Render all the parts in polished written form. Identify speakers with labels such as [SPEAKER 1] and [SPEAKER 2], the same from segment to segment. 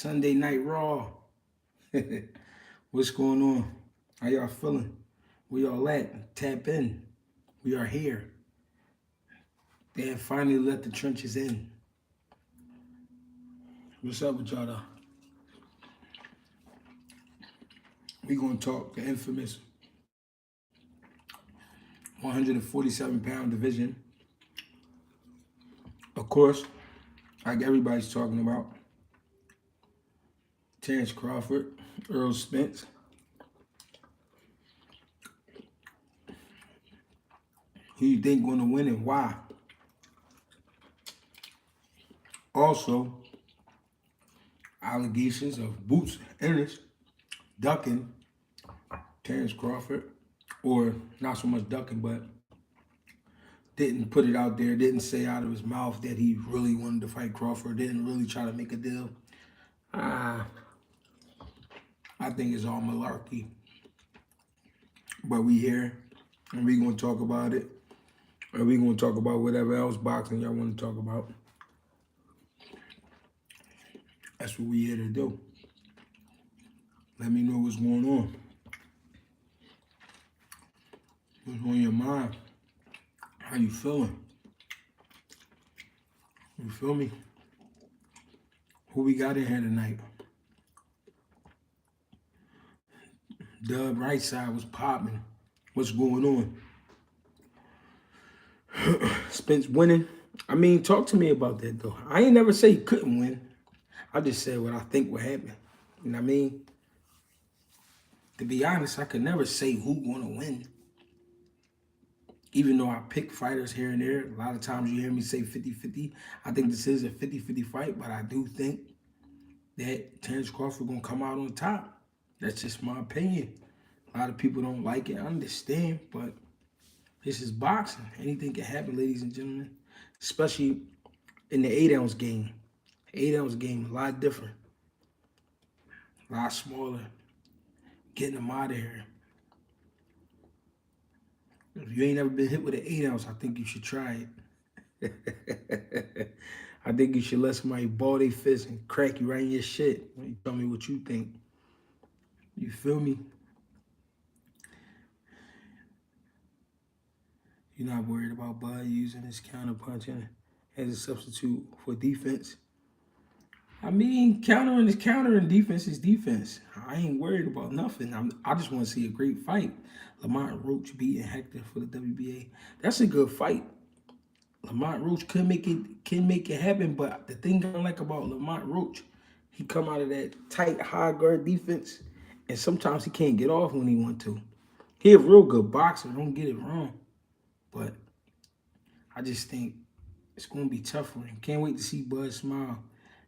[SPEAKER 1] Sunday Night Raw. What's going on? How y'all feeling? Where y'all at? Tap in. We are here. They have finally let the trenches in. What's up with y'all though? We gonna talk the infamous 147-pound division. Of course, like everybody's talking about, Terrence Crawford, Earl Spence. Who you think gonna win and why? Also, allegations of bouts, Ennis ducking Terrence Crawford, or not so much ducking, but didn't put it out there, didn't say out of his mouth that he really wanted to fight Crawford, didn't really try to make a deal. I think it's all malarkey. But we here, and we gonna talk about it, and we gonna talk about whatever else boxing y'all want to talk about. That's what we here to do. Let me know what's going on. What's on your mind? How you feeling? You feel me? Who we got in here tonight? Dub right side was popping. What's going on? Spence winning. I mean, talk to me about that though. I ain't never say he couldn't win. I just said what I think would happen. You know what I mean? To be honest, I could never say who gonna win. Even though I pick fighters here and there, a lot of times you hear me say 50-50. I think this is a 50-50 fight, but I do think that Terrence Crawford gonna come out on top. That's just my opinion. A lot of people don't like it. I understand, but this is boxing. Anything can happen, ladies and gentlemen. Especially in the 8-ounce game. 8-ounce game, a lot different. A lot smaller. Getting them out of here. If you ain't ever been hit with an 8-ounce, I think you should try it. I think you should let somebody ball their fist and crack you right in your shit. You tell me what you think. You feel me? You're not worried about Bud using his counter punching as a substitute for defense. I mean, countering is counter and defense is defense. I ain't worried about nothing. I just want to see a great fight. Lamont Roach beating Hector for the WBA. That's a good fight. Lamont Roach can make it happen, but the thing I don't like about Lamont Roach, he come out of that tight high guard defense, and sometimes he can't get off when he want to. He a real good boxer, don't get it wrong. But I just think it's going to be tough for him. Can't wait to see Bud smile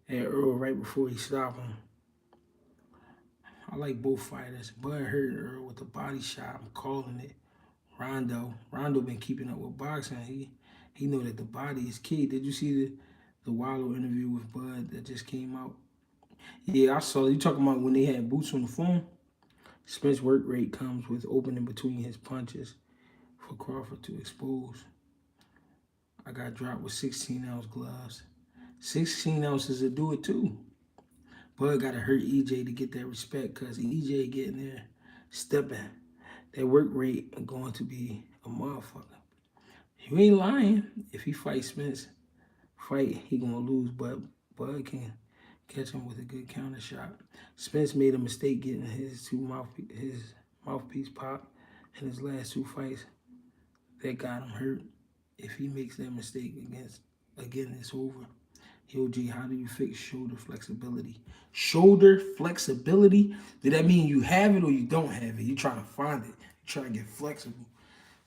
[SPEAKER 1] at Earl right before he stopped him. I like both fighters. Bud hurt Earl with a body shot. I'm calling it. Rondo been keeping up with boxing. He know that the body is key. Did you see the Wallow interview with Bud that just came out? Yeah, I saw. You talking about when they had bouts on the phone? Spence work rate comes with opening between his punches for Crawford to expose. I got dropped with 16-ounce gloves. 16 ounces will do it too. Bud got to hurt EJ to get that respect because EJ getting there, stepping. That work rate going to be a motherfucker. You ain't lying. If he fights Spence, he going to lose, but Bud can catch him with a good counter shot. Spence made a mistake getting his mouthpiece pop in his last two fights. That got him hurt. If he makes that mistake again, it's over. Yo, G, how do you fix shoulder flexibility? Shoulder flexibility? Did that mean you have it or you don't have it? You trying to find it. You trying to get flexible.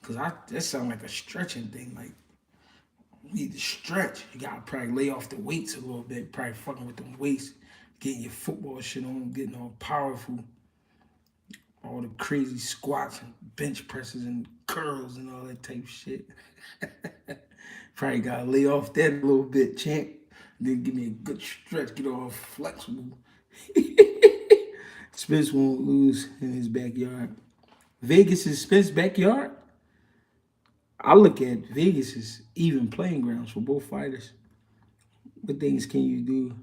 [SPEAKER 1] Because that sounds like a stretching thing. Like, you need to stretch. You got to probably lay off the weights a little bit. Probably fucking with them weights. Getting your football shit on. Getting all powerful. All the crazy squats and bench presses and curls and all that type of shit. Probably got to lay off that a little bit, champ. Then give me a good stretch, get all flexible. Spence won't lose in his backyard. Vegas is Spence's backyard? I look at Vegas as even playing grounds for both fighters. What things can you do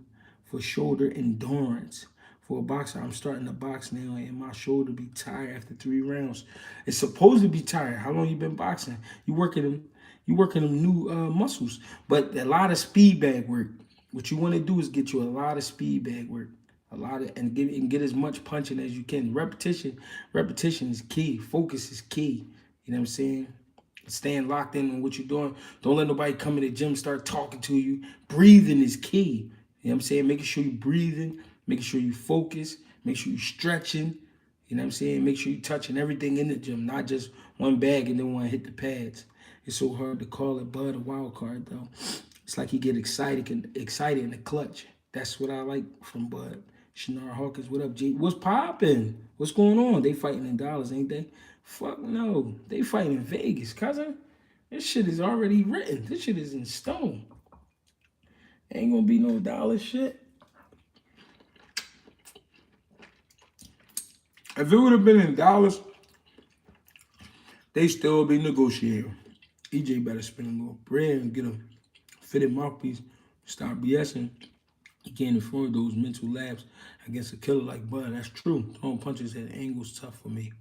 [SPEAKER 1] for shoulder endurance. For a boxer, I'm starting to box now, and my shoulder be tired after 3 rounds. It's supposed to be tired. How long you been boxing? You working them new muscles, but a lot of speed bag work. What you want to do is get you a lot of speed bag work, a lot of and get as much punching as you can. Repetition is key. Focus is key. You know what I'm saying? Staying locked in on what you're doing. Don't let nobody come in the gym start talking to you. Breathing is key. You know what I'm saying? Making sure you breathing, making sure you focus, make sure you stretching. You know what I'm saying? Make sure you touching everything in the gym, not just one bag and then want to hit the pads. It's so hard to call it Bud a wild card though. It's like he get excited in the clutch. That's what I like from Bud. Shinar Hawkins, what up, G? What's popping? What's going on? They fighting in dollars, ain't they? Fuck no. They fighting in Vegas, cousin. This shit is already written. This shit is in stone. Ain't gonna be no dollar shit. If it would have been in dollars, they still be negotiating. EJ better spend a little bread and get a fitted mouthpiece. Stop BSing. He can't afford those mental labs against a killer like Bud. That's true. Throwing punches at angles tough for me.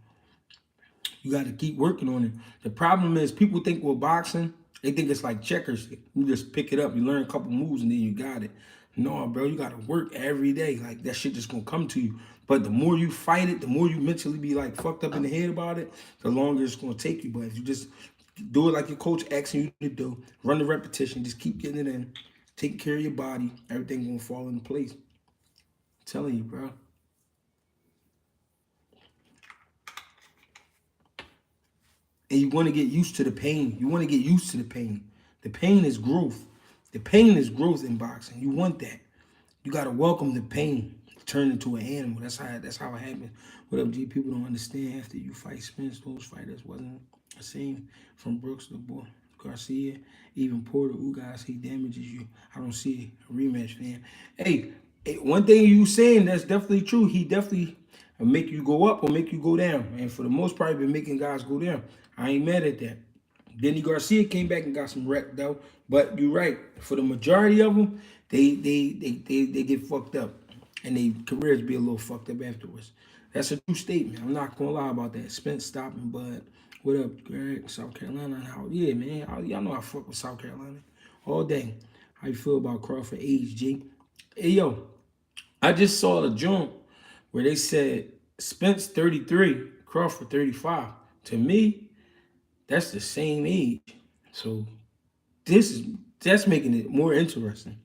[SPEAKER 1] You got to keep working on it. The problem is people think with boxing, they think it's like checkers. You just pick it up, you learn a couple moves, and then you got it. No, bro, you got to work every day. Like, that shit just going to come to you. But the more you fight it, the more you mentally be, like, fucked up in the head about it, the longer it's going to take you. But if you just do it like your coach asking you to do, run the repetition, just keep getting it in, taking care of your body, everything going to fall into place. I'm telling you, bro. And you want to get used to the pain. You want to get used to the pain. The pain is growth. The pain is growth in boxing. You want that. You got to welcome the pain. Turn into an animal. That's how it happens. What up, G? People don't understand after you fight Spence, those fighters wasn't the same. From Brooks to Boy Garcia, even Porter, Ugas, he damages you. I don't see a rematch, fam. Hey, one thing you saying that's definitely true. He definitely make you go up or make you go down. And for the most part, been making guys go down. I ain't mad at that. Denny Garcia came back and got some wreck though. But you're right. For the majority of them, they get fucked up, and their careers be a little fucked up afterwards. That's a true statement. I'm not gonna lie about that. Spence stopping, Bud. What up, Greg? South Carolina? How? Yeah, man. Y'all know I fuck with South Carolina all day. How you feel about Crawford age, G? Hey, yo, I just saw the joint where they said Spence 33, Crawford 35. To me, that's the same age. So that's making it more interesting.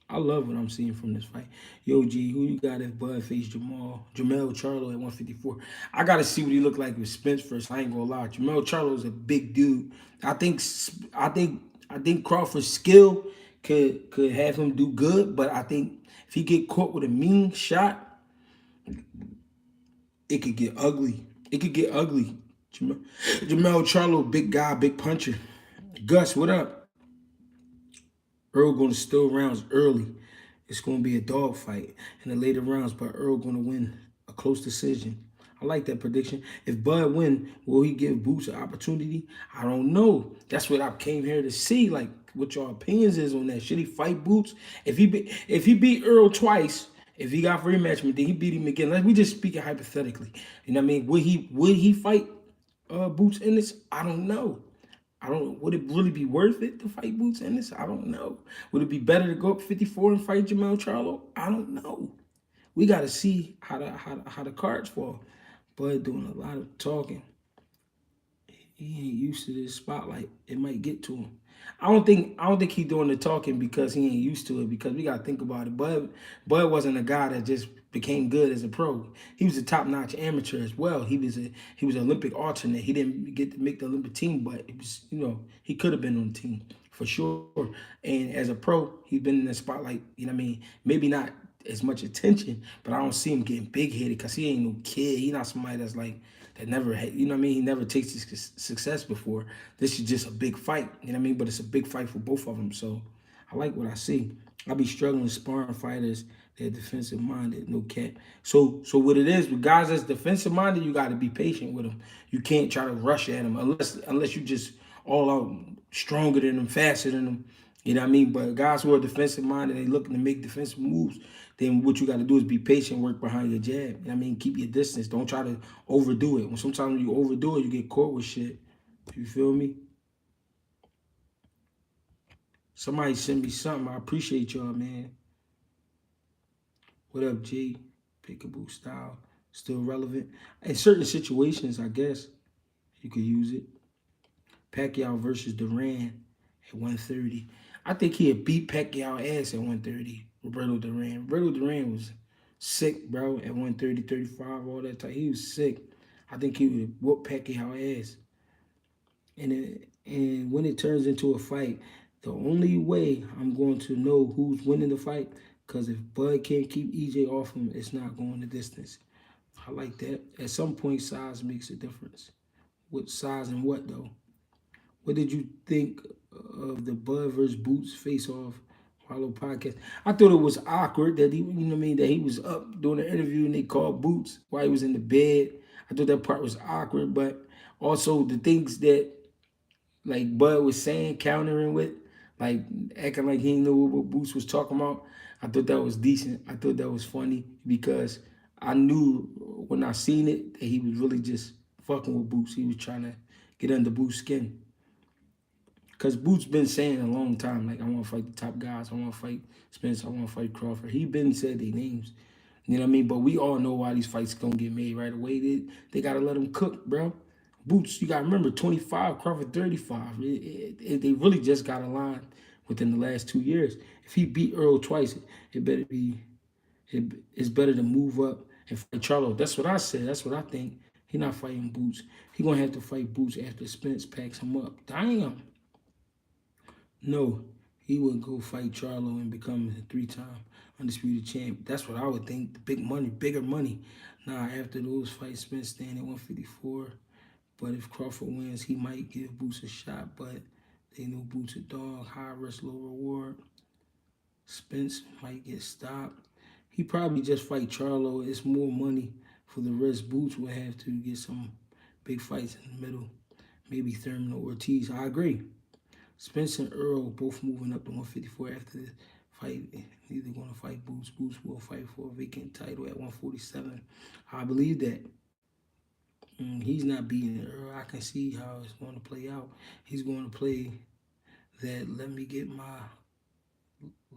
[SPEAKER 1] I love what I'm seeing from this fight. Yo, G, who you got if Bud faced Jamel Charlo at 154? I got to see what he looked like with Spence first. I ain't gonna lie. Jamel Charlo is a big dude. I think Crawford's skill could have him do good, but I think if he get caught with a mean shot, it could get ugly. It could get ugly. Jamel Charlo, big guy, big puncher. Gus, what up? Earl going to steal rounds early. It's going to be a dogfight in the later rounds, but Earl going to win a close decision. I like that prediction. If Bud win, will he give Boots an opportunity? I don't know. That's what I came here to see. Like, what your opinions is on that. Should he fight Boots? If he beat Earl twice, if he got rematch, then he beat him again. Like, we just speaking hypothetically. You know what I mean? Would he fight Boots Ennis? I don't know. Would it really be worth it to fight Boots Ennis? I don't know. Would it be better to go up 54 and fight Jamel Charlo? I don't know. We got to see how the cards fall. Bud doing a lot of talking. He ain't used to this spotlight. It might get to him. I don't think he doing the talking because he ain't used to it, because we gotta think about it. Bud wasn't a guy that just became good as a pro. He was a top-notch amateur as well. He was an Olympic alternate. He didn't get to make the Olympic team, but it was, he could have been on the team for sure. And as a pro, he's been in the spotlight, you know what I mean? Maybe not as much attention, but I don't see him getting big-headed because he ain't no kid. He not somebody that's like, that never had, you know what I mean? He never tasted success before. This is just a big fight, you know what I mean? But it's a big fight for both of them. So I like what I see. I be struggling sparring fighters that are defensive minded, no cap. So what it is with guys that's defensive minded, you got to be patient with them. You can't try to rush at them unless you just all out stronger than them, faster than them. You know what I mean? But guys who are defensive minded, they looking to make defensive moves. then what you got to do is be patient, work behind your jab. You know what I mean? Keep your distance. Don't try to overdo it. Sometimes when you overdo it, you get caught with shit. You feel me? Somebody send me something. I appreciate y'all, man. What up, G? Pickable style. Still relevant. In certain situations, I guess, you could use it. Pacquiao versus Duran at 130. I think he had beat Pacquiao ass at 130. Roberto Duran was sick, bro, at 130, 35, all that time. He was sick. I think he would whoop Pacquiao ass. And when it turns into a fight, the only way I'm going to know who's winning the fight, because if Bud can't keep EJ off him, it's not going the distance. I like that. At some point, size makes a difference. What size and what, though? What did you think of the Bud versus Boots face-off Wallow podcast? I thought it was awkward that he, you know what I mean, that he was up doing an interview and they called Boots while he was in the bed. I thought that part was awkward, but also the things that like Bud was saying, countering with, like acting like he knew what Boots was talking about. I thought that was decent. I thought that was funny because I knew when I seen it that he was really just fucking with Boots. He was trying to get under Boots' skin. Because Boots been saying a long time, like, I want to fight the top guys. I want to fight Spence. I want to fight Crawford. He been said their names. You know what I mean? But we all know why these fights going to get made right away. They got to let them cook, bro. Boots, you got to remember, 25, Crawford 35. They really just got aligned within the last 2 years. If he beat Earl twice, it's better to move up and fight Charlo. That's what I said. That's what I think. He not fighting Boots. He going to have to fight Boots after Spence packs him up. Damn. No, he would go fight Charlo and become a 3-time undisputed champ. That's what I would think. The big money, bigger money. Nah, after those fights, Spence staying at 154. But if Crawford wins, he might give Boots a shot. But they know Boots a dog. High risk, low reward. Spence might get stopped. He probably just fight Charlo. It's more money for the risk. Boots would have to get some big fights in the middle. Maybe Thurman or Ortiz. I agree. Spence and Earl both moving up to 154 after the fight. Neither going to fight Boots. Boots will fight for a vacant title at 147. I believe that. He's not beating Earl. I can see how it's going to play out. He's going to play that let me get my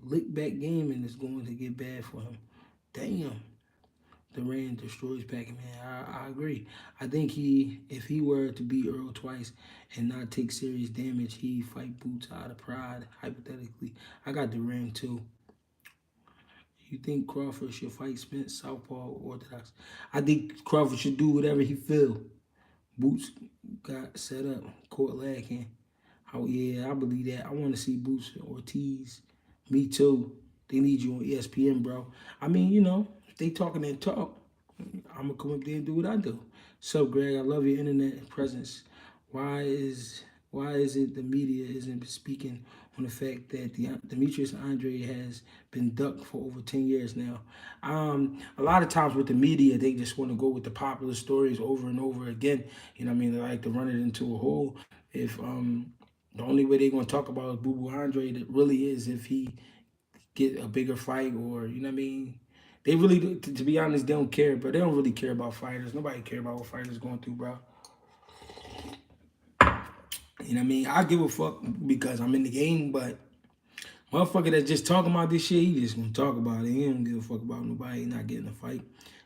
[SPEAKER 1] lick back game and it's going to get bad for him. Damn. Duran destroys Pac-Man. I agree. I think if he were to beat Earl twice and not take serious damage, he'd fight Boots out of pride, hypothetically. I got Duran too. You think Crawford should fight Spence, Southpaw, or Orthodox? I think Crawford should do whatever he feel. Boots got set up, caught lacking. Oh yeah, I believe that. I want to see Boots and Ortiz. Me too. They need you on ESPN, bro. I mean, you know, if they talking that talk, I'm going to come up there and do what I do. Sup, Greg? I love your internet presence. Why is it the media isn't speaking on the fact that Demetrius Andre has been ducked for over 10 years now? A lot of times with the media, they just want to go with the popular stories over and over again. You know what I mean? They like to run it into a hole. If the only way they're going to talk about Boo Boo Andre that really is if he get a bigger fight or, you know what I mean? They really, to be honest, they don't care, but they don't really care about fighters. Nobody care about what fighters going through, bro. You know what I mean? I give a fuck because I'm in the game, but motherfucker that's just talking about this shit, he just gonna talk about it. He don't give a fuck about nobody not getting a fight.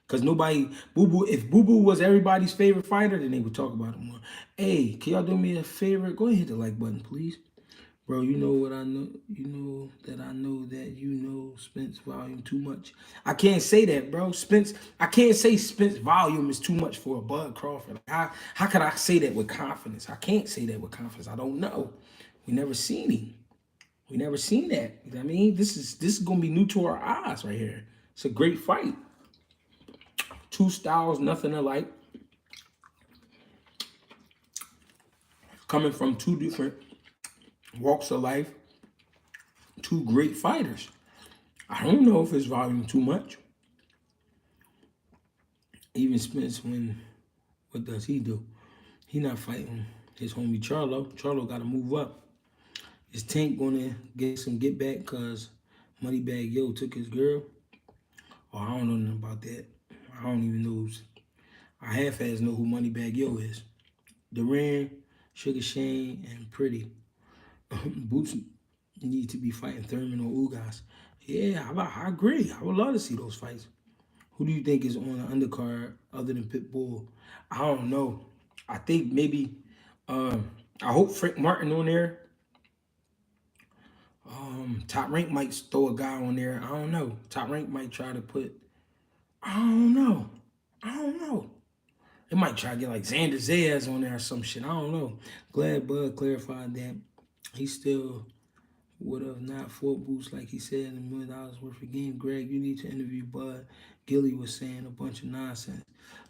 [SPEAKER 1] Cause nobody, if Boo Boo was everybody's favorite fighter, then they would talk about it more. Hey, can y'all do me a favor? Go ahead and hit the like button, please. Bro, you know what I know? You know that you know Spence volume too much. I can't say that, bro. I can't say Spence volume is too much for a Bud Crawford. How could I say that with confidence? I can't say that with confidence. I don't know. We never seen him. We never seen that. You know what I mean? This is gonna be new to our eyes right here. It's a great fight. Two styles, nothing alike. Coming from two different walks of life, two great fighters. I don't know if it's volume too much. Even Spence, what does he do? He not fighting his homie Charlo. Charlo got to move up. Is Tank gonna get some get back because Moneybag Yo took his girl? Oh, I don't know nothing about that. I don't even know. I half-ass know who Moneybag Yo is. Duran, Sugar Shane, and Pretty. Boots need to be fighting Thurman or Ugas. Yeah, I agree. I would love to see those fights. Who do you think is on the undercard other than Pitbull? I don't know. I think maybe. I hope Frank Martin on there. Top Rank might throw a guy on there. I don't know. Top Rank might try to put. I don't know. I don't know. They might try to get like Xander Zayas on there or some shit. I don't know. Glad Bud clarified that he still would have not fought Boots like he said in $1 million worth of game. Greg, you need to interview Bud. Gilly was saying a bunch of nonsense.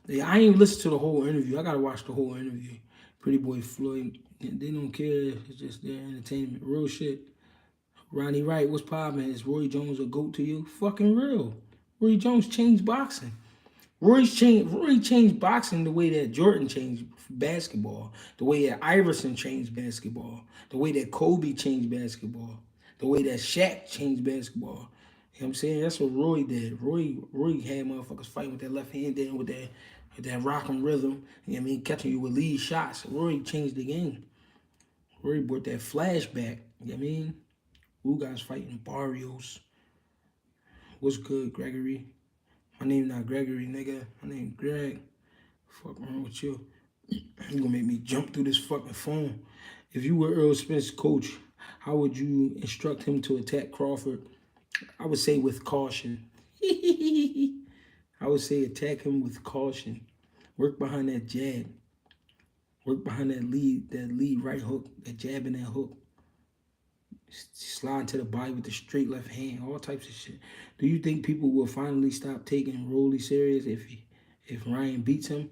[SPEAKER 1] Yeah, I ain't listened to the whole interview. I gotta watch the whole interview. Pretty Boy Floyd, they don't care. It's just their entertainment. Real shit. Ronnie Wright, what's poppin'? Is Roy Jones a GOAT to you? Fucking real. Roy Jones changed boxing. Roy changed boxing the way that Jordan changed basketball, the way that Iverson changed basketball, the way that Kobe changed basketball, the way that Shaq changed basketball. You know what I'm saying? That's what Roy did. Roy had motherfuckers fighting with that left hand then with that rock and rhythm. You know what I mean? Catching you with lead shots. Roy changed the game. Roy brought that flashback. You know what I mean? Who guys fighting Barrios? What's good, Gregory? My name not Gregory, nigga. My name Greg. Fuck wrong with you? You gonna make me jump through this fucking phone. If you were Earl Spence's coach, how would you instruct him to attack Crawford? I would say with caution. I would say attack him with caution. Work behind that jab. Work behind that lead right hook, that jab and that hook. Slide to the body with the straight left hand, all types of shit. Do you think people will finally stop taking Rolly serious if Ryan beats him?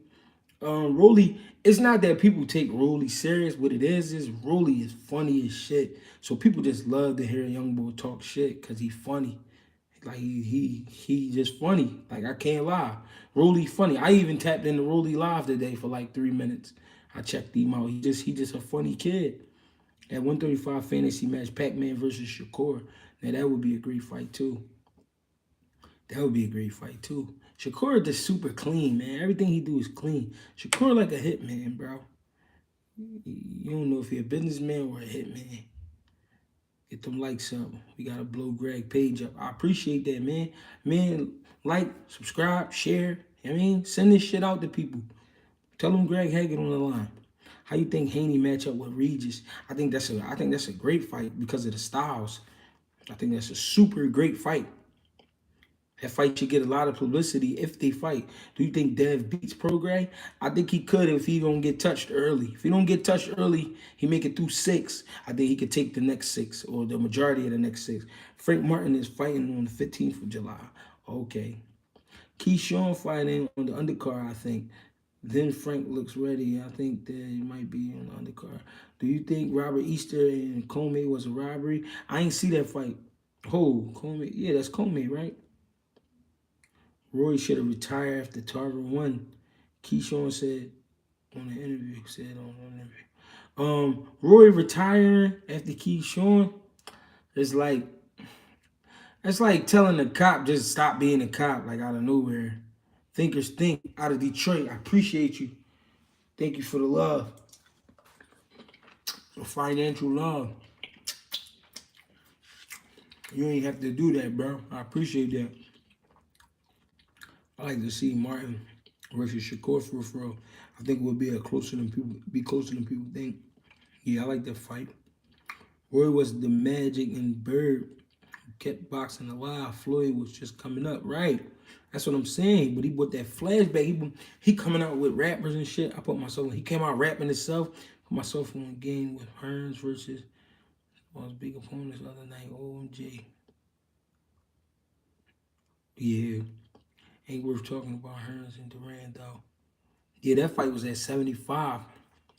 [SPEAKER 1] Rolly, it's not that people take Rolly serious. What it is Rolly is funny as shit. So people just love to hear a young boy talk shit because he's funny. Like he just funny. Like I can't lie. Rolly funny. I even tapped into Rolly live today for like 3 minutes. I checked him out. He just a funny kid. That 135 fantasy match, Pac-Man versus Shakur. Now that would be a great fight too. That would be a great fight too. Shakur just super clean, man. Everything he do is clean. Shakur like a hitman, bro. You don't know if he a businessman or a hitman. Get them likes up. We gotta blow Greg page up. I appreciate that, man. Man, like, subscribe, share. You know what I mean, send this shit out to people. Tell them Greg Hackett on the line. How you think Haney match up with Regis? I think that's a great fight because of the styles. I think that's a super great fight. That fight should get a lot of publicity if they fight. Do you think Dev beats Prograis? I think he could if he don't get touched early. If he don't get touched early, he make it through 6. I think he could take the next 6 or the majority of the next 6. Frank Martin is fighting on the 15th of July. Okay. Keyshawn fighting on the undercard, I think. Then Frank looks ready. I think that he might be on the undercard. Do you think Robert Easter and Comey was a robbery? I ain't see that fight. Oh, Comey. Yeah, that's Comey, right? Roy should have retired after Tarver won. Keyshawn said on the interview. Roy retiring after Keyshawn is like that's like telling a cop just stop being a cop like out of nowhere. Thinkers think out of Detroit. I appreciate you. Thank you for the love, the financial love. You ain't have to do that, bro. I appreciate that. I like to see Martin versus Shakur for real. I think it would be closer than people think. Yeah, I like that fight. Roy was the magic and Bird who kept boxing alive. Floyd was just coming up, right? That's what I'm saying. But he brought that flashback. He coming out with rappers and shit. He came out rapping himself. Put myself on a game with Hearns versus one of his big opponents the other night. OMG. Yeah. Ain't worth talking about Hearns and Duran though. Yeah, that fight was at 75,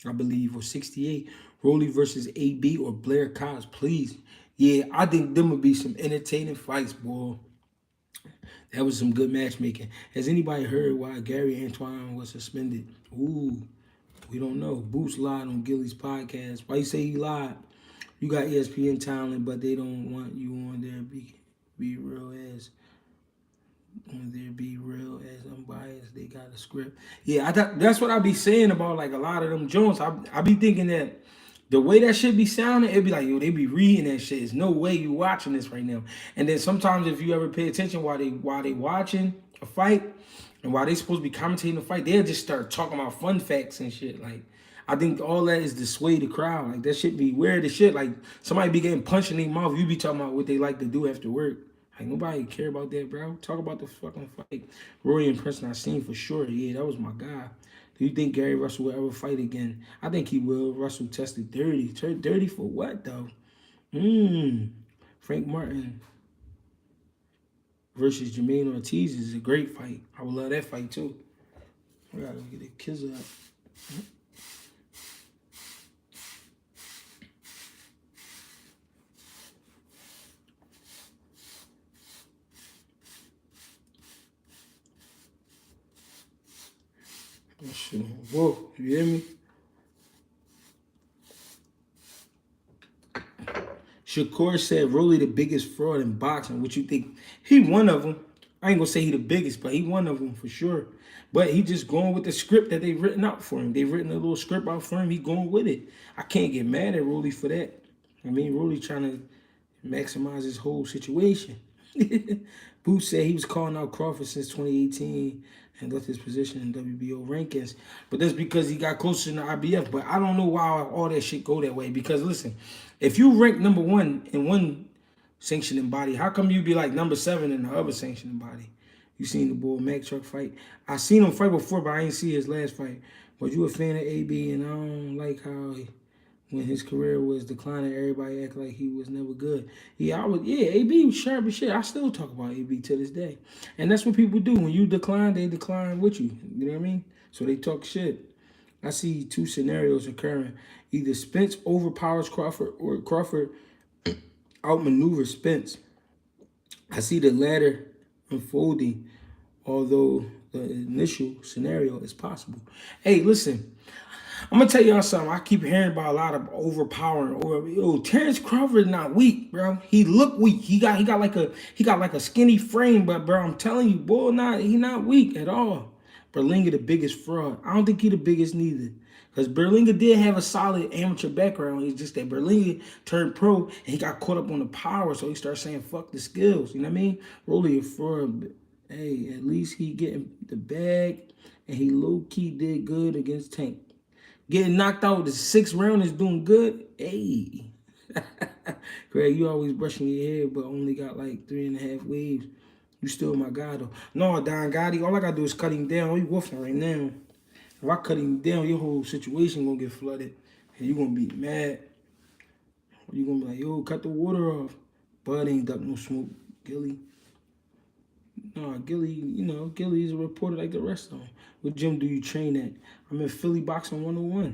[SPEAKER 1] I believe, or 68. Rolly versus AB or Blair Cox, please. Yeah, I think them would be some entertaining fights, boy. That was some good matchmaking. Has anybody heard why Gary Antoine was suspended? Ooh, we don't know. Boots lied on Gilly's podcast. Why you say he lied? You got ESPN talent, but they don't want you on there. Be real as. When there be real as unbiased, they got a script. Yeah, that's what I be saying about like a lot of them Jones. I be thinking that the way that shit be sounding, it be like, yo, they be reading that shit. There's no way you watching this right now. And then sometimes if you ever pay attention while they watching a fight and while they supposed to be commentating the fight, they'll just start talking about fun facts and shit. Like I think all that is to sway the crowd. Like that shit be weird as shit. Like somebody be getting punched in their mouth, you be talking about what they like to do after work. Like nobody care about that, bro. Talk about the fucking fight. Rory and Prince I seen for sure. Yeah, that was my guy. Do you think Gary Russell will ever fight again? I think he will. Russell tested dirty. Dirty for what though? Frank Martin versus Jermaine Ortiz is a great fight. I would love that fight too. I gotta get the kids up. Whoa, you hear me? Shakur said Rolly the biggest fraud in boxing. What you think? He one of them. I ain't gonna say he the biggest, but he one of them for sure. But he just going with the script that they written out for him. They written a little script out for him. He going with it. I can't get mad at Rolly for that. I mean, Rolly trying to maximize his whole situation. Boots said he was calling out Crawford since 2018 and left his position in WBO rankings. But that's because he got closer to the IBF. But I don't know why all that shit go that way. Because listen, if you rank number one in one sanctioning body, how come you be like number 7 in the other sanctioning body? You seen the boy Mack Truck fight. I seen him fight before, but I ain't see his last fight. But you a fan of AB, and I don't like how when his career was declining, everybody act like he was never good. AB was sharp as shit. I still talk about AB to this day. And that's what people do. When you decline, they decline with you. You know what I mean? So they talk shit. I see 2 scenarios occurring. Either Spence overpowers Crawford or Crawford outmaneuvers Spence. I see the latter unfolding, although the initial scenario is possible. Hey, listen. I'm gonna tell y'all something. I keep hearing about a lot of overpowering. Terrence Crawford not weak, bro. He look weak. He got like a skinny frame, but bro, I'm telling you, boy, he not weak at all. Berlinga the biggest fraud. I don't think he the biggest neither. Because Berlinga did have a solid amateur background. It's just that Berlinga turned pro and he got caught up on the power, so he started saying fuck the skills. You know what I mean? Rolly a fraud. Hey, at least he getting the bag and he low-key did good against Tank. Getting knocked out the 6th round is doing good. Hey. Greg, you always brushing your hair, but only got like 3.5 waves. You still my guy, though. No, Don Gotti, all I got to do is cut him down. He woofing right now. If I cut him down, your whole situation going to get flooded. And you going to be mad. You going to be like, yo, cut the water off. Bud ain't duck no smoke. Gilly. No, Gilly is a reporter like the rest of them. What gym do you train at? I'm in Philly Boxing 101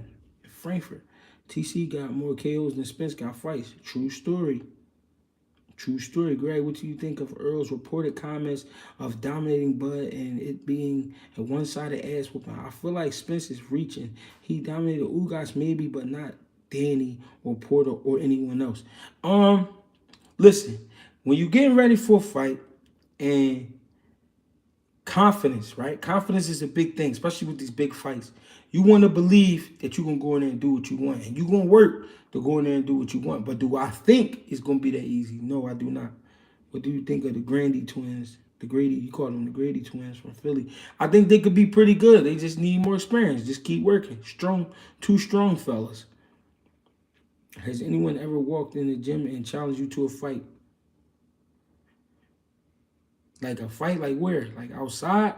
[SPEAKER 1] in Frankfurt. TC got more KOs than Spence got fights. True story. True story. Greg, what do you think of Earl's reported comments of dominating Bud and it being a one-sided ass whooping? I feel like Spence is reaching. He dominated Ugas maybe, but not Danny or Porter or anyone else. Listen, when you're getting ready for a fight and confidence, right? Confidence is a big thing, especially with these big fights. You want to believe that you're going to go in there and do what you want. And you're going to work to go in there and do what you want. But do I think it's going to be that easy? No, I do not. What do you think of the Grady twins? You call them the Grady twins from Philly. I think they could be pretty good. They just need more experience. Just keep working. Two strong fellas. Has anyone ever walked in the gym and challenged you to a fight? Like a fight, like where? Like outside?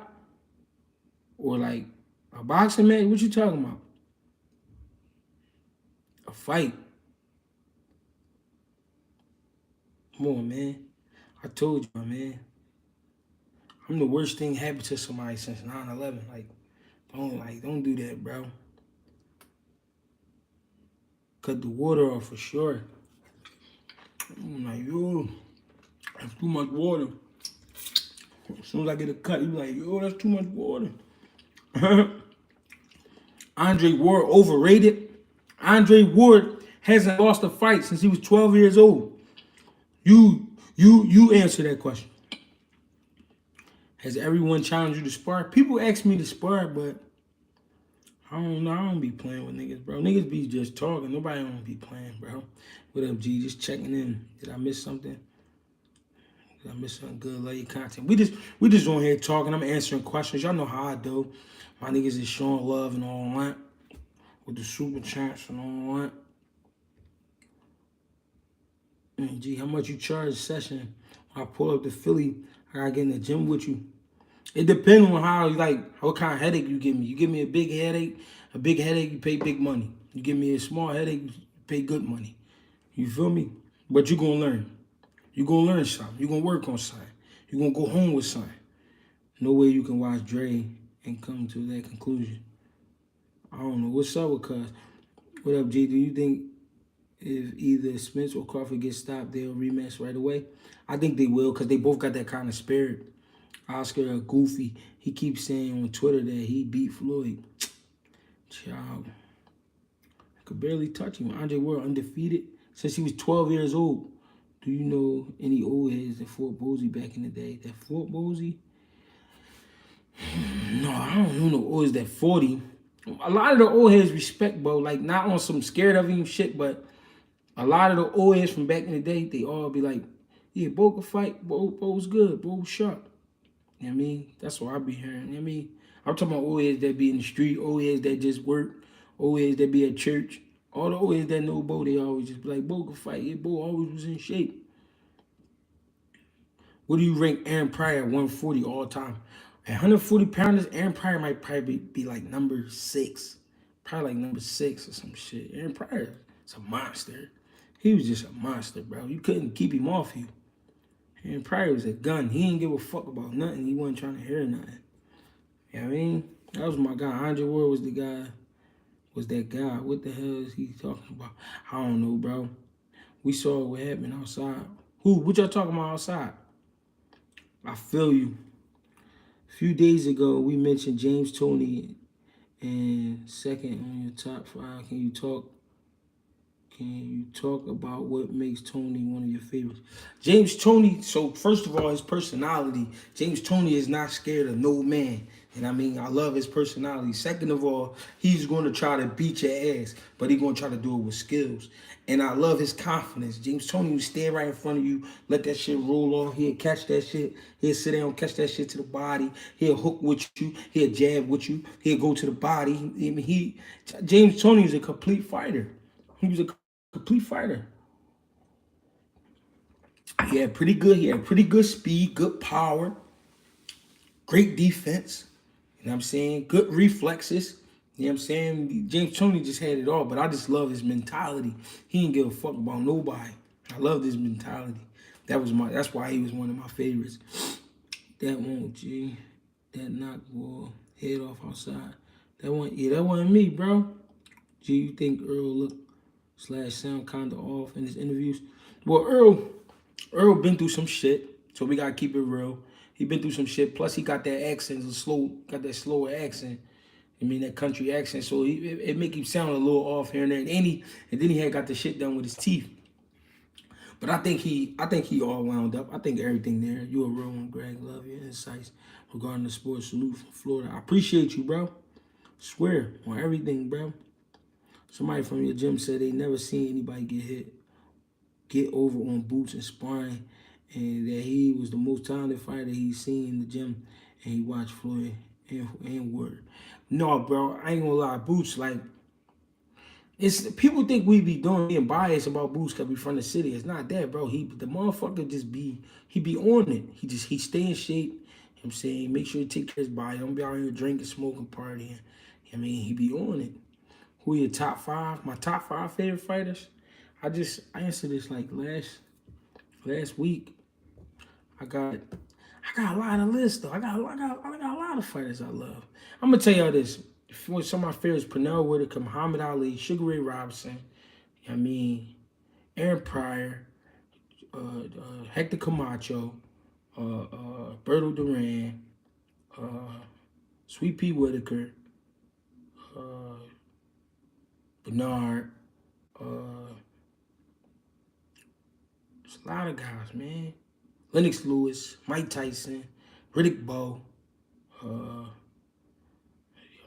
[SPEAKER 1] Or like a boxing match? What you talking about? A fight. Come on, man. I told you, man. I'm the worst thing happened to somebody since 9/11. Don't do that, bro. Cut the water off for sure. I'm like, yo, that's too much water. As soon as I get a cut, you be like, yo, that's too much water. Andre Ward overrated. Andre Ward hasn't lost a fight since he was 12 years old. You answer that question. Has everyone challenged you to spar? People ask me to spar, but I don't know. I don't be playing with niggas, bro. Niggas be just talking. Nobody don't be playing, bro. What up, G? Just checking in. Did I miss something? Did I miss something good? Love your content. We just on here talking. I'm answering questions. Y'all know how I do. My niggas is showing love and all that. With the super chats and all that. And G, how much you charge a session? When I pull up to Philly, I gotta get in the gym with you. It depends on how what kind of headache you give me. You give me a big headache, you pay big money. You give me a small headache, you pay good money. You feel me? But you gonna learn. You gonna learn something. You gonna work on something. You gonna go home with something. No way you can watch Dre and come to that conclusion. I don't know. What's up with cuz? What up, G? Do you think if either Spence or Crawford get stopped, they'll rematch right away? I think they will because they both got that kind of spirit. Oscar a goofy. He keeps saying on Twitter that he beat Floyd. Child. I could barely touch him. Andre Ward undefeated since he was 12 years old. Do you know any old heads that fought Bosey back in the day? That fought Bosey? No, I don't know no old heads that 40. A lot of the old heads respect Bo, like not on some scared of him shit, but a lot of the old heads from back in the day, they all be like, yeah, Bo could fight. Bo's good. Bo sharp. You know what I mean? That's what I be hearing. You know what I mean? I'm talking about old heads that be in the street, old heads that just work, old heads that be at church. All the old heads that know Bo, they always just be like, Bo could fight. Yeah, Bo always was in shape. What do you rank Aaron Pryor at 140 all time? At 140 pounders, Aaron Pryor might probably be like number 6. Probably like number 6 or some shit. Aaron Pryor is a monster. He was just a monster, bro. You couldn't keep him off you. Aaron Pryor was a gun. He didn't give a fuck about nothing. He wasn't trying to hear nothing. You know what I mean? That was my guy. Andre Ward was the guy. Was that guy. What the hell is he talking about? I don't know, bro. We saw what happened outside. Who? What y'all talking about outside? I feel you. A few days ago, we mentioned James Toney and second on your top 5. Can you talk about what makes Toney one of your favorites? James Toney, so first of all, his personality. James Toney is not scared of no man. And I mean, I love his personality. Second of all, he's going to try to beat your ass, but he's going to try to do it with skills. And I love his confidence. James Toney will stand right in front of you, let that shit roll off. He'll catch that shit. He'll sit down, catch that shit to the body. He'll hook with you. He'll jab with you. He'll go to the body. I mean, James Toney is a complete fighter. He was a complete fighter. He had pretty good speed, good power, great defense. You know what I'm saying? Good reflexes. You know what I'm saying? James Toney just had it all, but I just love his mentality. He didn't give a fuck about nobody. I love his mentality. That's why he was one of my favorites. That won't, G. That knocked ball head off outside. That wasn't me, bro. G, you think Earl look / sound kind of off in his interviews? Well, Earl been through some shit, so we gotta keep it real. He been through some shit. Plus, he got that accent, got that slower accent. I mean, that country accent. So it make him sound a little off here and there. And then he had got the shit done with his teeth. But I think he all wound up. I think everything there. You a real one, Greg. Love your insights regarding the sports. Salute from Florida. I appreciate you, bro. Swear on everything, bro. Somebody from your gym said they never seen anybody get over on bouts and sparring, and that he was the most talented fighter he's seen in the gym, and he watched Floyd and Word. No, bro, I ain't gonna lie. Bouts, like, it's people think we be being biased about Bouts because we from the city. It's not that, bro. The motherfucker he be on it. He stay in shape. You know what I'm saying, make sure he take care of his body. Don't be out here drinking, smoking, partying. I mean, he be on it. Who are your top 5? My top 5 favorite fighters? I answered this like last week. I got a lot of lists though. I got a lot of fighters I love. I'm gonna tell y'all this. Some of my favorites: Pernell Whitaker, Muhammad Ali, Sugar Ray Robinson. I mean, Aaron Pryor, Hector Camacho, Berto Duran, Sweet Pea Whitaker, Bernard. There's a lot of guys, man. Lennox Lewis, Mike Tyson, Riddick Bowe. Let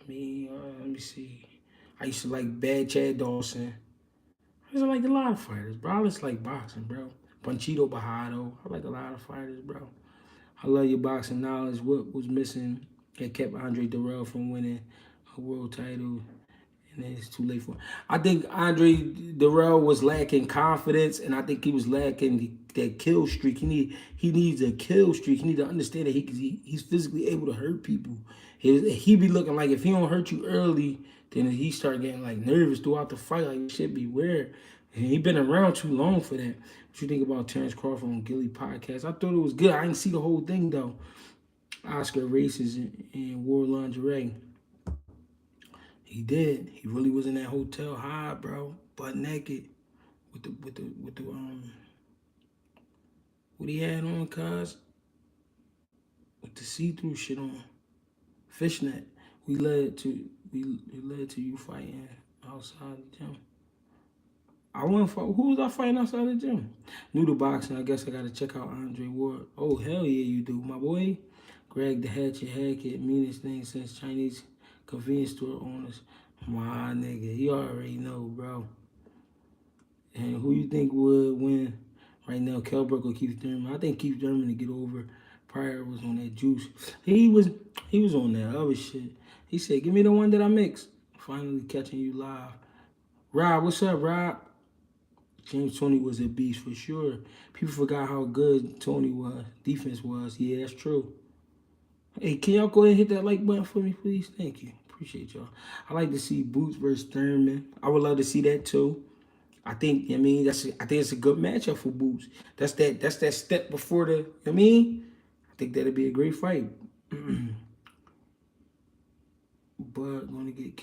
[SPEAKER 1] me see. I used to like Bad Chad Dawson. I used to like a lot of fighters, bro. I just like boxing, bro. Panchito Bajado. I like a lot of fighters, bro. I love your boxing knowledge. What was missing that kept Andre Dirrell from winning a world title? And then it's too late for him. I think Andre Dirrell was lacking confidence, and I think he was lacking that kill streak. He needs a kill streak. He needs to understand that he's physically able to hurt people. He be looking like if he don't hurt you early, then he start getting like nervous throughout the fight. Like shit be weird. And he been around too long for that. What you think about Terrence Crawford on Gilly podcast? I thought it was good. I didn't see the whole thing though. Oscar races and wore lingerie. He did. He really was in that hotel high, bro, butt naked, with the what he had on, cuz with the see-through shit on, fishnet. We led to you fighting outside the gym. I went for who was I fighting outside the gym? New to boxing. I guess I gotta check out Andre Ward. Oh hell yeah, you do, my boy. Greg the Hatchet Hackett, meanest thing since Chinese convenience store owners. My nigga, you already know, bro. And who you think would win right now, Kell Brook or Keith Thurman? I think Keith Thurman to get over. Pryor was on that juice. He was on that other shit. He said, "Give me the one that I mixed." Finally catching you live. Rob, what's up, Rob? James Toney was a beast for sure. People forgot how good Toney was. Defense was. Yeah, that's true. Hey, can y'all go ahead and hit that like button for me, please? Thank you. Appreciate y'all. I like to see Boots versus Thurman. I would love to see that too. I think it's a good matchup for Boots. That's that step before the. I think that'd be a great fight. But gonna get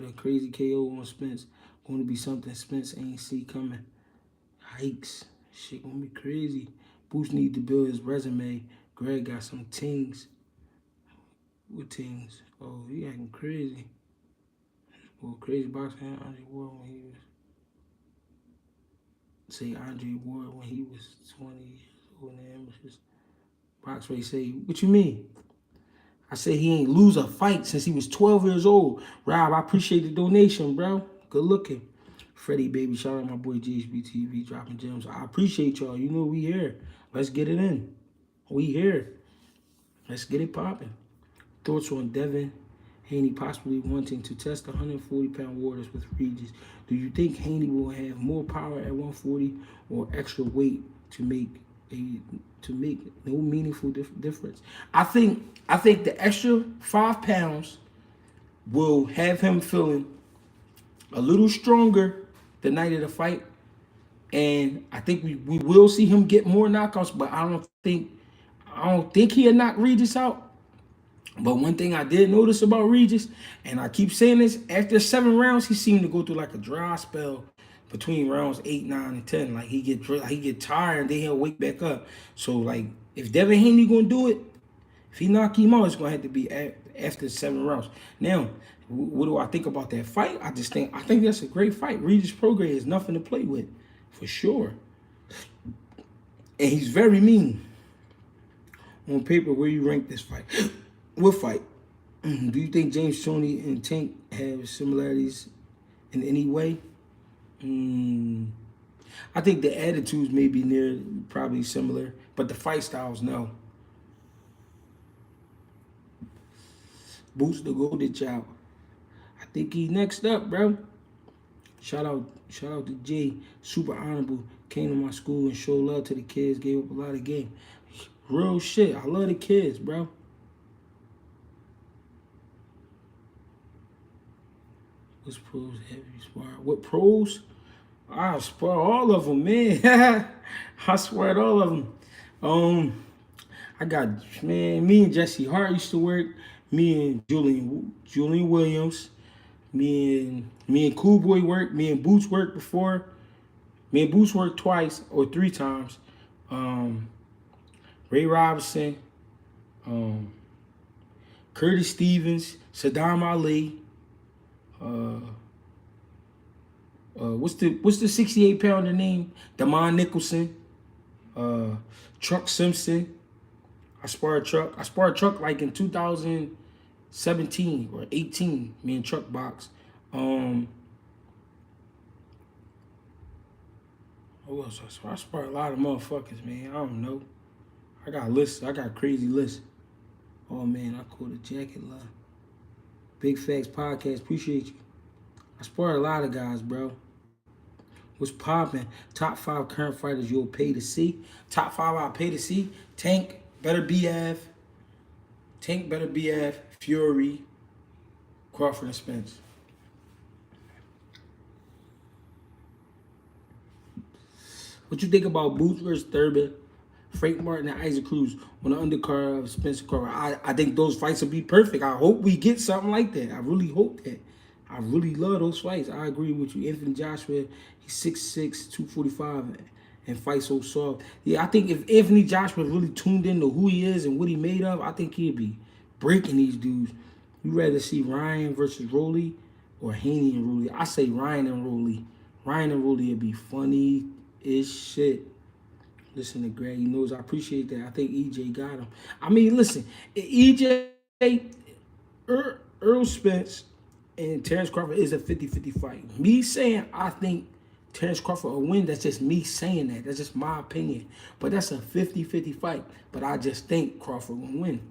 [SPEAKER 1] a crazy KO on Spence. Going to be something Spence ain't see coming. Hikes, shit gonna be crazy. Boots need to build his resume. Greg got some tings. What tings? Oh, he acting crazy. Well, crazy boxing Andre Ward when he was. Say Andre Ward when he was 20 years old in the amateurs. Boxway say, what you mean? I said he ain't lose a fight since he was 12 years old. Rob, I appreciate the donation, bro. Good looking. Freddie, baby, shout out my boy GHB TV dropping gems. I appreciate y'all. You know we here. Let's get it in. We here. Let's get it popping. Thoughts on Devin Haney possibly wanting to test the 140-pound waters with Regis. Do you think Haney will have more power at 140 or extra weight to make no meaningful difference? I think the extra 5 pounds will have him feeling a little stronger the night of the fight, and I think we will see him get more knockouts. But I don't think he'll knock Regis out. But one thing I did notice about Regis, and I keep saying this, after 7 rounds, he seemed to go through like a dry spell between rounds 8, 9, and 10. Like he get tired and then he'll wake back up. So like if Devin Haney gonna do it, if he knock him out, it's gonna have to be after 7 rounds. Now, what do I think about that fight? I think that's a great fight. Regis Prograis is nothing to play with, for sure. And he's very mean. On paper, where you rank this fight? What fight? Do you think James Toney and Tank have similarities in any way? I think the attitudes may be probably similar, but the fight styles, no. Boots the golden child. I think he's next up, bro. Shout out to Jay. Super honorable. Came to my school and showed love to the kids. Gave up a lot of game. Real shit. I love the kids, bro. What's pros heavy spar? What pros? I spar all of them, man. I swear all of them. I got, man, me and Jesse Hart used to work. Me and Julian Williams. Me and Cool Boy worked. Me and Boots worked before. Me and Boots worked twice or 3 times. Ray Robinson. Curtis Stevens. Saddam Ali. What's the 68-pounder name? Damon Nicholson. Truck Simpson. I sparred Truck. I sparred Truck like in 2017 or 18. Me and Truck box. Who else I sparred? I sparred a lot of motherfuckers, man. I don't know. I got lists. I got crazy lists. Oh man, I caught a jacket line. Big Facts Podcast. Appreciate you. I sparred a lot of guys, bro. What's popping? Top 5 current fighters you'll pay to see. Top 5 I'll pay to see. Tank, better BF. Tank, better BF. Fury, Crawford, and Spence. What you think about Boots versus Thurman, Frank Martin and Isaac Cruz on the undercard of Spencer Crawford? I think those fights will be perfect. I hope we get something like that. I really hope that. I really love those fights. I agree with you. Anthony Joshua, he's 6'6", 245, and fights so soft. Yeah, I think if Anthony Joshua really tuned into who he is and what he made of, I think he'd be breaking these dudes. You rather see Ryan versus Rolly or Haney and Rolly? I say Ryan and Rolly. Ryan and Rolly would be funny as shit. Listen to Greg, he knows I appreciate that. I think EJ got him. I mean, listen, EJ, Earl Spence, and Terrence Crawford is a 50-50 fight. Me saying I think Terrence Crawford will win, that's just me saying that. That's just my opinion. But that's a 50-50 fight. But I just think Crawford will win.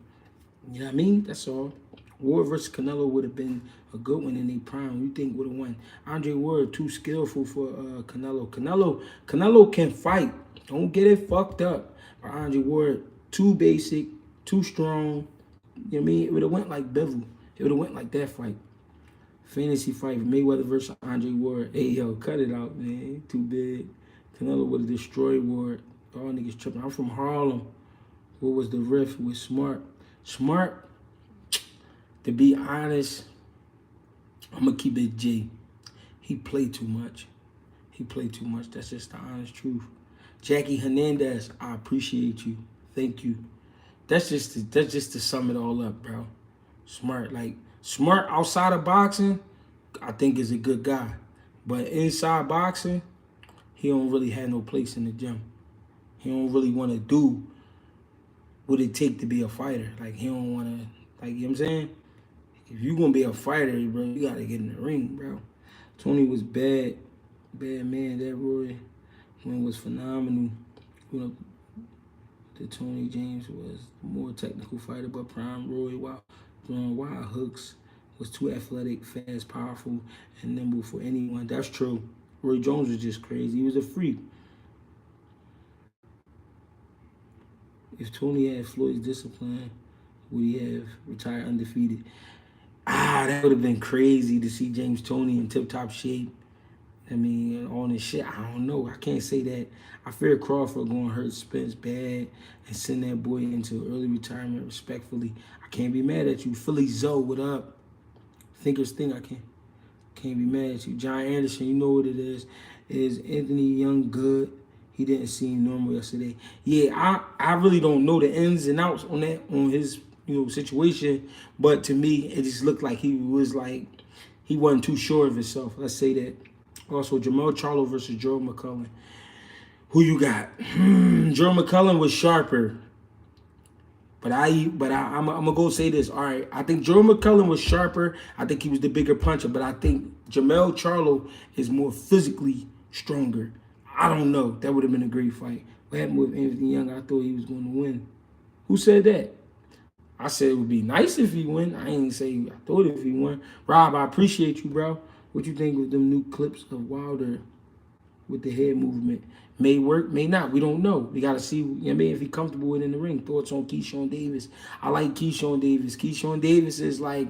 [SPEAKER 1] You know what I mean? That's all. Ward versus Canelo would have been a good one in their prime. You think would have won? Andre Ward, too skillful for Canelo. Canelo can fight. Don't get it fucked up. But Andre Ward, too basic, too strong. You know what I mean? It would have went like Bevel. It would have went like that fight. Fantasy fight, Mayweather versus Andre Ward. Hey, yo, cut it out, man. Too big. Canelo would have destroyed Ward. All niggas tripping. I'm from Harlem. What was the riff with Smart? Smart, to be honest, I'm going to keep it G. He played too much. He played too much. That's just the honest truth. Jackie Hernandez, I appreciate you. Thank you. That's just to sum it all up, bro. Smart, Smart outside of boxing, I think is a good guy. But inside boxing, he don't really have no place in the gym. He don't really want to do what it take to be a fighter. Like, he don't want to, you know what I'm saying? If you going to be a fighter, bro, you got to get in the ring, bro. Tony was bad man. That Roy win was phenomenal. You know, the Tony James was a more technical fighter, but Prime Roy, while throwing wild hooks, was too athletic, fast, powerful, and nimble for anyone. That's true. Roy Jones was just crazy. He was a freak. If Tony had Floyd's discipline, would he have retired undefeated? That would have been crazy to see James Toney in tip-top shape. I mean, all this shit, I don't know. I can't say that. I fear Crawford going to hurt Spence bad and send that boy into early retirement respectfully. I can't be mad at you. Philly Zoe, what up? Thinkers think I can't be mad at you. John Anderson, you know what it is. Is Anthony Young good? He didn't seem normal yesterday. Yeah, I really don't know the ins and outs on his situation, but to me it just looked like he wasn't too sure of himself. Let's say that. Also, Jamel Charlo versus Joe McCullough. Who you got? Joe McCullough was sharper. But I'm gonna go say this. All right, I think Joe McCullough was sharper. I think he was the bigger puncher, but I think Jamel Charlo is more physically stronger. I don't know. That would have been a great fight. What happened with Anthony Young? I thought he was going to win. Who said that? I said it would be nice if he win. I ain't say I thought if he won. Rob, I appreciate you, bro. What you think of them new clips of Wilder with the head movement? May work, may not. We don't know. We got to see, you know what I mean, if he's comfortable with it in the ring. Thoughts on Keyshawn Davis? I like Keyshawn Davis. Keyshawn Davis is like,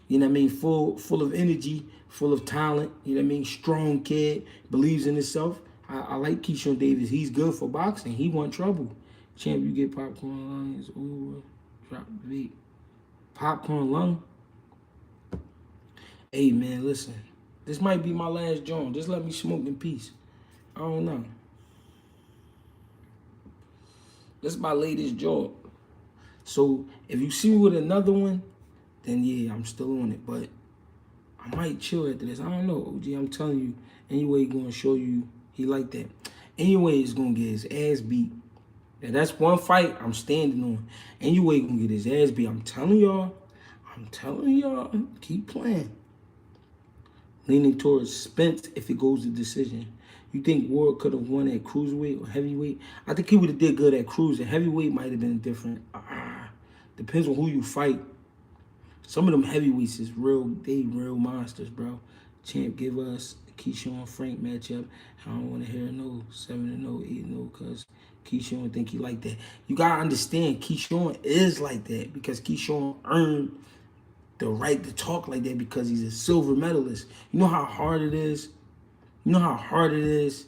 [SPEAKER 1] you know what I mean, full of energy, full of talent. You know what I mean? Strong kid, believes in himself. I like Keyshawn Davis. He's good for boxing. He want trouble. Champ, you get popcorn lung. It's over. Drop the beat. Popcorn lung? Hey, man, listen. This might be my last joint. Just let me smoke in peace. I don't know. This is my latest joint. So, if you see me with another one, then yeah, I'm still on it. But I might chill after this. I don't know, OG. I'm telling you. Anyway, he's going to show you he like that. Anyway, he's going to get his ass beat. And that's one fight I'm standing on. Anyway, gonna get his ass beat. I'm telling y'all, keep playing. Leaning towards Spence if it goes to decision. You think Ward could have won at cruiserweight or heavyweight? I think he would have did good at cruiser. Heavyweight might have been different. Depends on who you fight. Some of them heavyweights is real. They real monsters, bro. Champ give us Keyshawn Frank matchup. I don't want to hear no 7-0, 8-0, cause Keyshawn think he like that. You gotta understand, Keyshawn is like that because Keyshawn earned the right to talk like that because he's a silver medalist. You know how hard it is. You know how hard it is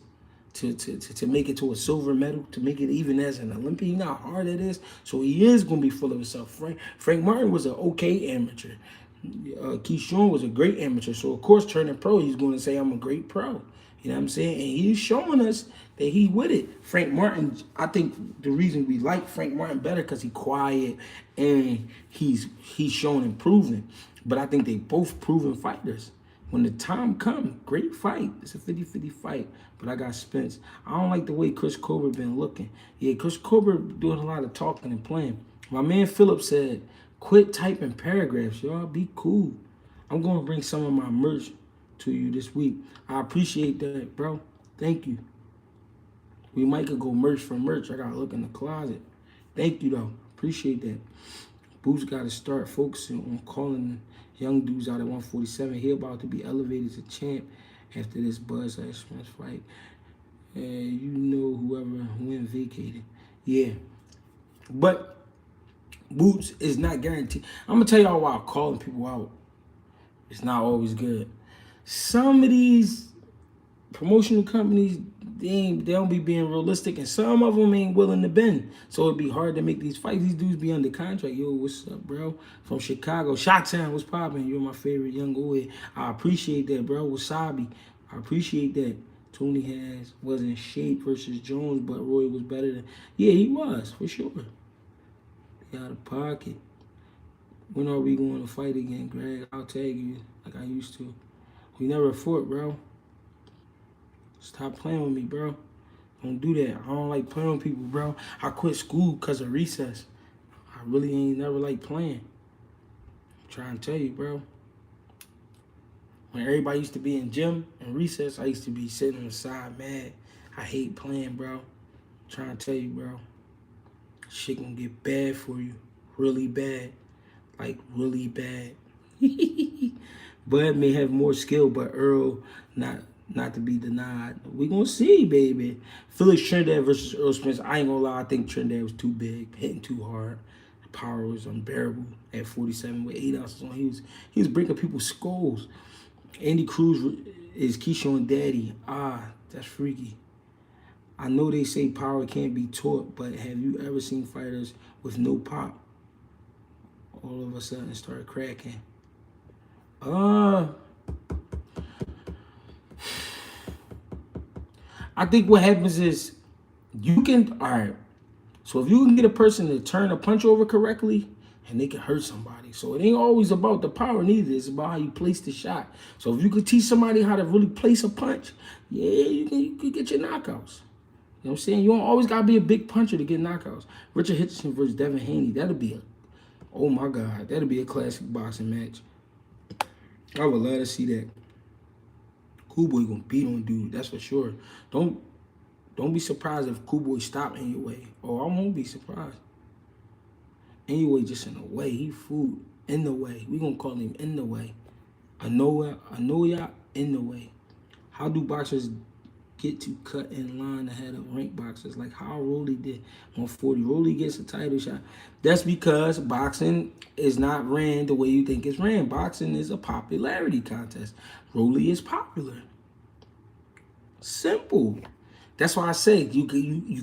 [SPEAKER 1] to make it to a silver medal, to make it even as an Olympian. You know how hard it is. So he is gonna be full of himself. Frank Martin was an okay amateur. Keyshawn was a great amateur. So of course, turning pro, he's going to say I'm a great pro. You know what I'm saying? And he's showing us that he with it. Frank Martin, I think the reason we like Frank Martin better because he's quiet and he's showing improvement. But I think they both proven fighters. When the time comes, great fight. It's a 50-50 fight. But I got Spence. I don't like the way Chris Colbert been looking. Yeah, Chris Colbert doing a lot of talking and playing. My man Phillip said, quit typing paragraphs, y'all. Be cool. I'm going to bring some of my merch to you this week. I appreciate that, bro. Thank you. We might could go merch for merch. I got to look in the closet. Thank you, though. Appreciate that. Boots got to start focusing on calling young dudes out at 147. He about to be elevated to champ after this Buzz Spence fight. And you know whoever win vacated. Yeah. But Boots is not guaranteed. I'm going to tell y'all why calling people out. It's not always good. Some of these promotional companies, they don't be being realistic, and some of them ain't willing to bend. So it'd be hard to make these fights. These dudes be under contract. Yo, what's up, bro? From Chicago. Shot-Town, what's poppin'? You're my favorite young boy. I appreciate that, bro. Wasabi. I appreciate that. Tony was in shape versus Jones, but Roy was better than... Yeah, he was, for sure. He out of pocket. When are we going to fight again, Greg? I'll tag you like I used to. We never fought, bro. Stop playing with me, bro. Don't do that. I don't like playing with people, bro. I quit school because of recess. I really ain't never like playing. I'm trying to tell you, bro. When everybody used to be in gym and recess, I used to be sitting on the side mad. I hate playing, bro. I'm trying to tell you, bro. Shit gonna get bad for you. Really bad. Like, really bad. Bud may have more skill, but Earl not to be denied. We gonna see, baby. Felix Trinidad versus Earl Spence. I ain't gonna lie, I think Trinidad was too big, hitting too hard. The power was unbearable at 47 with 8 ounces on. He was breaking people's skulls. Andy Cruz is Keyshawn daddy. That's freaky. I know they say power can't be taught, but have you ever seen fighters with no pop all of a sudden start cracking? I think what happens is you can, all right, so if you can get a person to turn a punch over correctly, and they can hurt somebody. So it ain't always about the power neither. It's about how you place the shot. So if you could teach somebody how to really place a punch, yeah, you can get your knockouts. You know what I'm saying? You don't always got to be a big puncher to get knockouts. Richard Hitchison versus Devin Haney, oh my God, that'll be a classic boxing match. I would love to see that. Cool Boy gonna beat on dude, that's for sure. Don't be surprised if Cool Boy stop anyway. Oh, I won't be surprised. Anyway, just in the way. He food in the way. We gonna call him in the way. Anoya in the way. How do boxers get to cut in line ahead of ranked boxers? Like how Rolly did 140. Rolly gets a title shot. That's because boxing is not ran the way you think it's ran. Boxing is a popularity contest. Rolly is popular. Simple. That's why I say you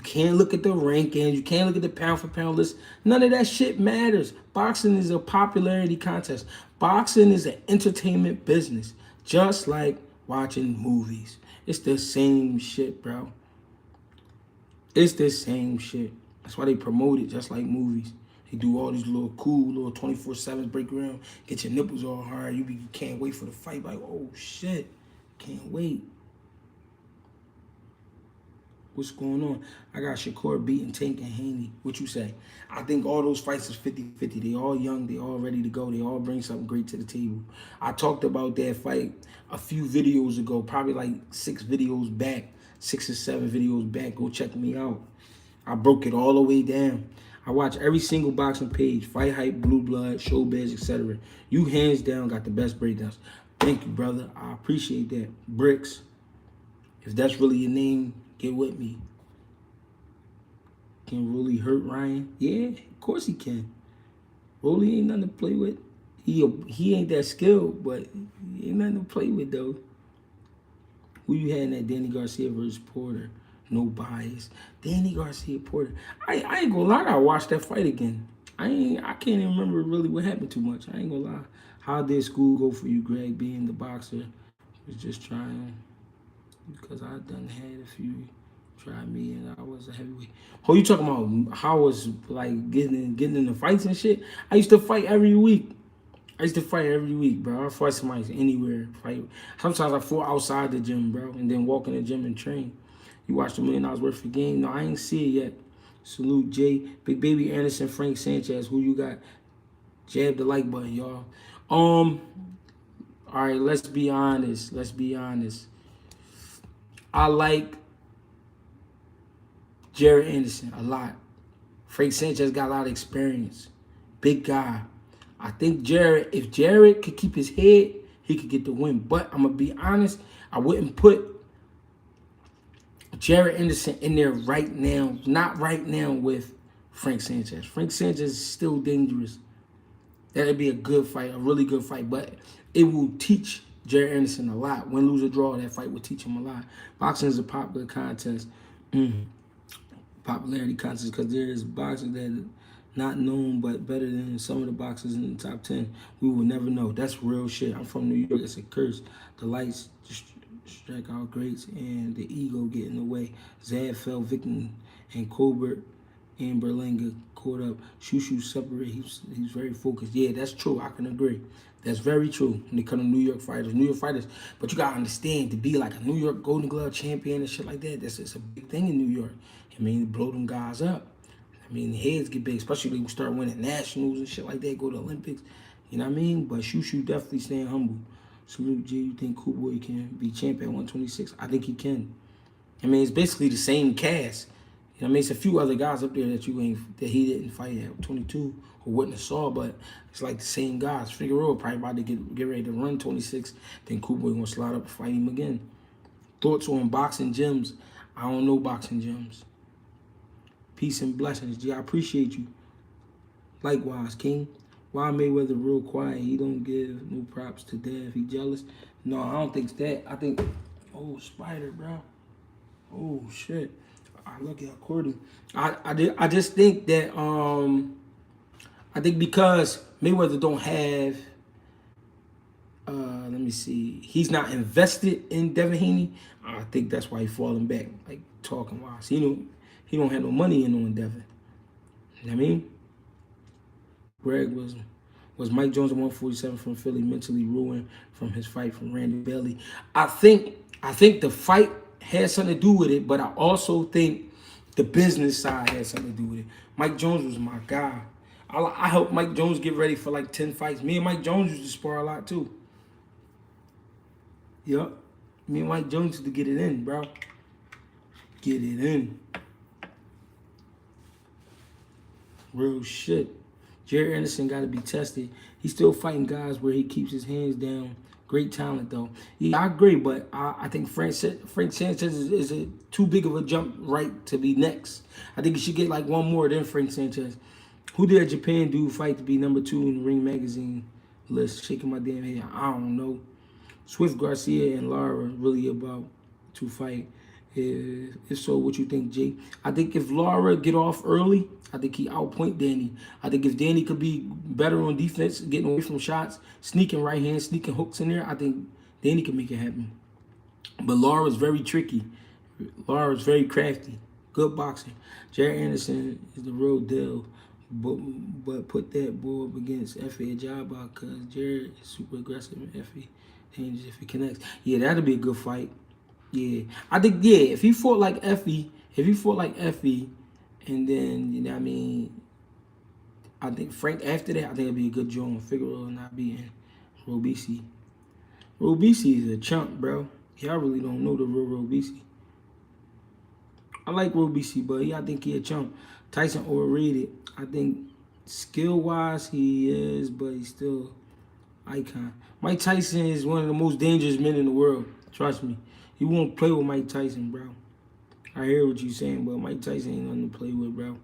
[SPEAKER 1] can't look at the rankings, you can't look at the pound for pound list. None of that shit matters. Boxing is a popularity contest. Boxing is an entertainment business, just like watching movies. It's the same shit, bro. It's the same shit. That's why they promote it just like movies. They do all these little cool, little 24/7 break around, get your nipples all hard. You can't wait for the fight. Like, oh shit, can't wait. What's going on? I got Shakur beating Tank and Haney. What you say? I think all those fights is 50-50. They all young. They all ready to go. They all bring something great to the table. I talked about that fight a few videos ago, probably like 6 videos back, 6 or 7 videos back. Go check me out. I broke it all the way down. I watch every single boxing page, Fight Hype, Blue Blood, Showbiz, etc. You hands down got the best breakdowns. Thank you, brother. I appreciate that. Bricks, if that's really your name, get with me. Can Rolly hurt Ryan? Yeah, of course he can. Rolly ain't nothing to play with. He ain't that skilled, but he ain't nothing to play with though. Who you had in that Danny Garcia versus Porter? No bias. Danny Garcia Porter. I ain't gonna lie, I gotta watch that fight again. I can't even remember really what happened too much. I ain't gonna lie. How did school go for you, Greg, being the boxer? Was just trying because I done had a few try me and I was a heavyweight. Oh, you talking about how I was like getting in the fights and shit? I used to fight every week. Bro. I fight somebody anywhere. Fight. Sometimes I fought outside the gym, bro, and then walk in the gym and train. You watched $1 million worth of game? No, I ain't see it yet. Salute Jay, Big Baby Anderson, Frank Sanchez. Who you got? Jab the like button, y'all. All right, let's be honest. I like Jared Anderson a lot. Frank Sanchez got a lot of experience. Big guy. I think if Jared could keep his head, he could get the win. But I'm going to be honest, I wouldn't put Jared Anderson in there right now. Not right now with Frank Sanchez. Frank Sanchez is still dangerous. That'd be a good fight, a really good fight. But it will teach Jared Anderson a lot. Win, lose, or draw, that fight will teach him a lot. Boxing is a popular contest. Popularity contest because there is boxers that are not known but better than some of the boxers in the top 10. We will never know. That's real shit. I'm from New York. It's a curse. The lights just strike out greats and the ego get in the way. Zad fell victim and Colbert and Berlanga caught up. Shushu separate. He's very focused. Yeah, that's true. I can agree. That's very true when it comes to New York fighters. But you gotta understand, to be like a New York Golden Glove champion and shit like that, it's a big thing in New York. I mean, blow them guys up. I mean, heads get big, especially when we start winning nationals and shit like that, go to Olympics. You know what I mean? But Shushu definitely staying humble. Salute G. You think Cool Boy can be champion at 126? I think he can. I mean, it's basically the same cast. You know what I mean? It's a few other guys up there that he didn't fight at 22 or wouldn't have saw, but it's like the same guys. Figueroa probably about to get ready to run 26. Then Cool Boy gonna slide up and fight him again. Thoughts on boxing gyms? I don't know boxing gyms. Peace and blessings, G. I appreciate you. Likewise, King. Why Mayweather real quiet? He don't give no props to Dev. He jealous? No, I don't think that. I think, oh, Spider, bro. Oh, shit. I look at Cordy. I just think that, I think because Mayweather don't have, let me see, he's not invested in Devin Haney. I think that's why he's falling back, like talking wise. He don't have no money in on Devin. You know what I mean? Greg was Mike Jones at 147 from Philly mentally ruined from his fight from Randy Bailey. I think the fight had something to do with it, but I also think the business side had something to do with it. Mike Jones was my guy. I helped Mike Jones get ready for like 10 fights. Me and Mike Jones used to spar a lot too. Yup. Me and Mike Jones used to get it in, bro. Get it in. Real shit. Jared Anderson got to be tested. He's still fighting guys where he keeps his hands down. Great talent, though. Yeah, I agree, but I think Frank Sanchez is too big of a jump right to be next. I think he should get like one more than Frank Sanchez. Who did a Japan dude fight to be #2 in the Ring magazine list? Shaking my damn head. I don't know. Swift Garcia and Lara really about to fight. If so, what you think, Jay? I think if Lara get off early, I think he outpoint Danny. I think if Danny could be better on defense, getting away from shots, sneaking right hand, sneaking hooks in there, I think Danny can make it happen. But Lara's very tricky. Lara's very crafty. Good boxing. Jared Anderson is the real deal. But put that bull up against Effie Ajaba because Jared is super aggressive and Effie dangerous if he connects. Yeah, that'll be a good fight. Yeah, I think yeah. If he fought like Effie, and then you know what I mean, I think Frank after that, I think it'd be a good joint. Figueroa not beating Robisi. Robisi is a chump, bro. Y'all really don't know the real Robisi. I like Robisi, but I think he a chump. Tyson overrated. I think skill wise he is, but he's still icon. Mike Tyson is one of the most dangerous men in the world. Trust me. You won't play with Mike Tyson, bro. I hear what you're saying, but Mike Tyson ain't nothing to play with, bro.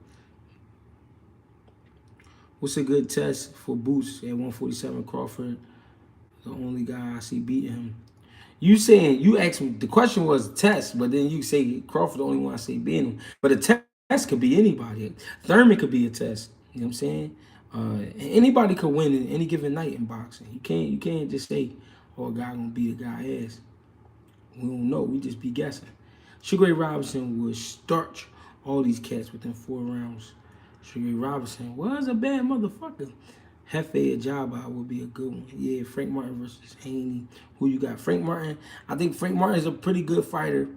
[SPEAKER 1] What's a good test for Boots at 147? Crawford, the only guy I see beating him. You saying you asked me the question was test, but then you say Crawford the only one I see beating him. But a test could be anybody. Thurman could be a test. You know what I'm saying? Anybody could win in any given night in boxing. You can't just say, "Oh, a guy gonna beat a guy ass." We don't know. We just be guessing. Sugar Ray Robinson would starch all these cats within 4 rounds. Sugar Ray Robinson was a bad motherfucker. Hefe Ajaba would be a good one. Yeah, Frank Martin versus Haney. Who you got? Frank Martin. I think Frank Martin is a pretty good fighter.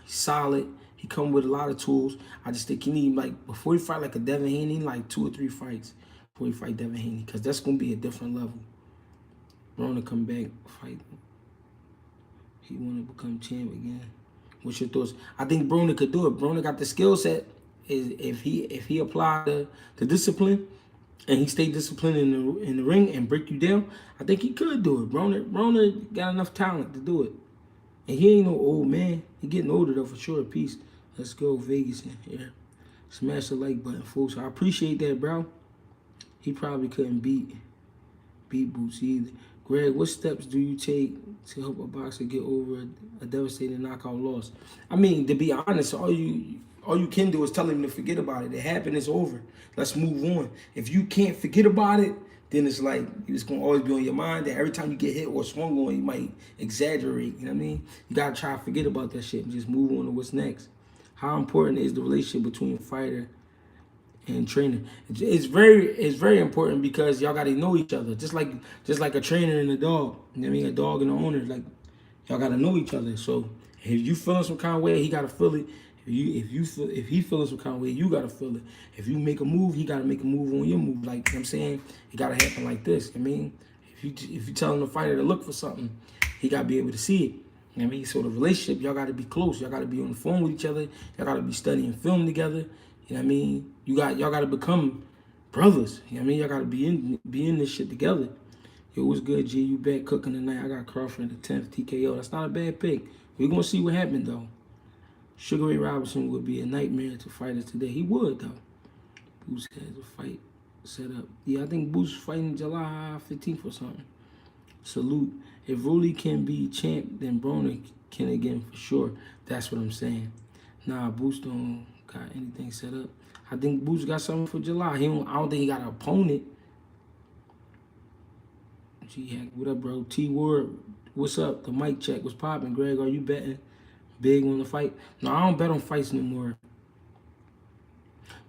[SPEAKER 1] He's solid. He come with a lot of tools. I just think he need like before he fight like a Devin Haney, like 2 or 3 fights before he fight Devin Haney, because that's gonna be a different level. Rona come back fight. He want to become champ again. What's your thoughts? I think Broner could do it. Broner got the skill set. Is if he apply the discipline and he stay disciplined in the ring and break you down, I think he could do it. Broner got enough talent to do it. And he ain't no old man. He getting older though for sure. Peace. Let's go Vegas in here. Smash the like button, folks. I appreciate that, bro. He probably couldn't beat Boots either. Greg, what steps do you take to help a boxer get over a devastating knockout loss? I mean, to be honest, all you can do is tell him to forget about it. It happened, it's over. Let's move on. If you can't forget about it, then it's like it's gonna always be on your mind that every time you get hit or swung on, you might exaggerate. You know what I mean? You gotta try to forget about that shit and just move on to what's next. How important is the relationship between fighter and training? It's very important because y'all gotta know each other. Just like a trainer and a dog. You know what I mean? A dog and the owner. Like y'all gotta know each other. So if you feeling some kind of way, he gotta feel it. If he feeling some kind of way, you gotta feel it. If you make a move, he gotta make a move on your move. Like you know what I'm saying, it gotta happen like this. I mean, if you telling the fighter to look for something, he gotta be able to see it. You know what I mean? So the relationship, y'all gotta be close. Y'all gotta be on the phone with each other. Y'all gotta be studying film together. You know what I mean? Y'all gotta become brothers. You know what I mean? Y'all gotta be in this shit together. Yo, what's good, G? You back cooking tonight? I got Crawford in the 10th TKO. That's not a bad pick. We're gonna see what happened though. Sugar Ray Robinson would be a nightmare to fighters today. He would though. Boots has a fight set up. Yeah, I think Boots fighting July 15th or something. Salute. If Rolly can be champ, then Broner can again for sure. That's what I'm saying. Nah, Boots don't got anything set up. I think Boots got something for July. I don't think he got an opponent. G-Hack, what up, bro? T-Word, what's up? The mic check was popping. Greg, are you betting big on the fight? No, I don't bet on fights no more.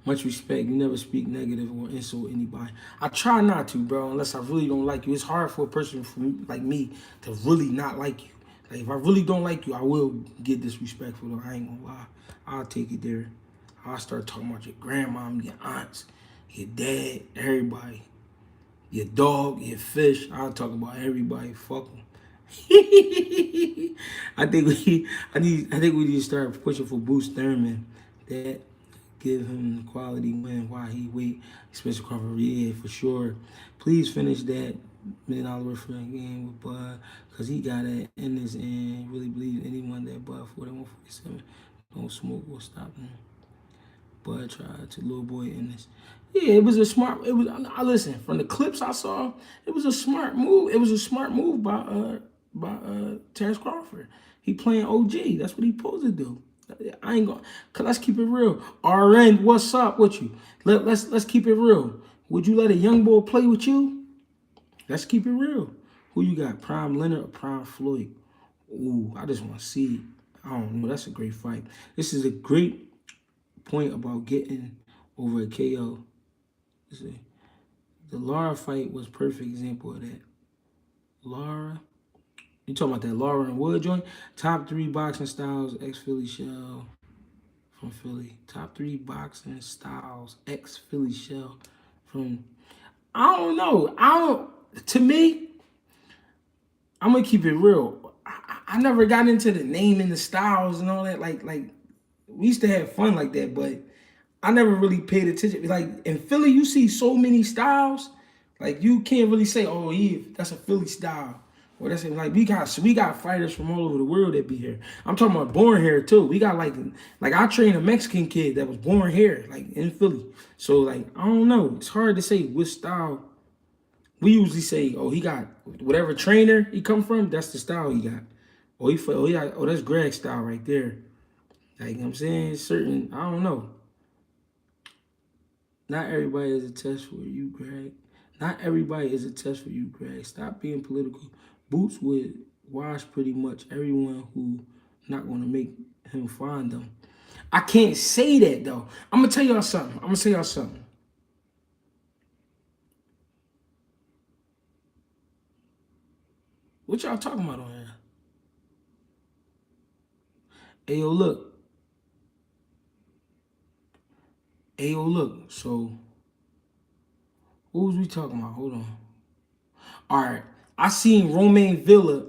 [SPEAKER 1] Much respect. You never speak negative or insult anybody. I try not to, bro, unless I really don't like you. It's hard for a person like me to really not like you. Like, if I really don't like you, I will get disrespectful, though. I ain't gonna lie. I'll take it there. I'll start talking about your grandma, your aunts, your dad, everybody. Your dog, your fish. I'll talk about everybody. Fuck them. I think we need to start pushing for Bruce Thurman. That give him the quality win while he wait. Especially Crawford, yeah, for sure. Please finish that $1 million referral game with Bud, cause he got it in his end. Really believe anyone that Bud 4147 don't smoke or stop him. Bud tried to little boy Ennis. Yeah, it was a smart. It was. I listen from the clips I saw. It was a smart move. It was a smart move by Terrence Crawford. He playing OG. That's what he supposed to do. I ain't gonna. Cause let's keep it real. RN, what's up with you? Let's keep it real. Would you let a young boy play with you? Let's keep it real. Who you got? Prime Leonard or Prime Floyd? Ooh, I just want to see. I don't know. That's a great fight. This is a great point about getting over a KO. See, the Lara fight was a perfect example of that. Lara You talking about that Lauren Wood joint? Top three boxing styles, ex Philly Shell from Philly. Top three boxing styles, ex Philly Shell from. I don't know. I don't. To me, I'm gonna keep it real. I never got into the naming the styles and all that. Like we used to have fun like that, but I never really paid attention. Like in Philly, you see so many styles. Like you can't really say, "Oh, yeah, that's a Philly style." Or that's like we got fighters from all over the world that be here. I'm talking about born here too. We got like I trained a Mexican kid that was born here, like in Philly. So like I don't know. It's hard to say which style. We usually say, "Oh, he got whatever trainer he come from. That's the style he got." Oh, that's Greg's style right there. Like you know what I'm saying, certain. I don't know. Not everybody is a test for you, Greg. Not everybody is a test for you, Greg. Stop being political. Boots would wash pretty much everyone who not going to make him find them. I can't say that though. I'm gonna tell y'all something. I'm gonna tell y'all something. What y'all talking about on here? Hey yo, look. Hey yo, look. So what was we talking about? Hold on. All right. I seen Romaine Villa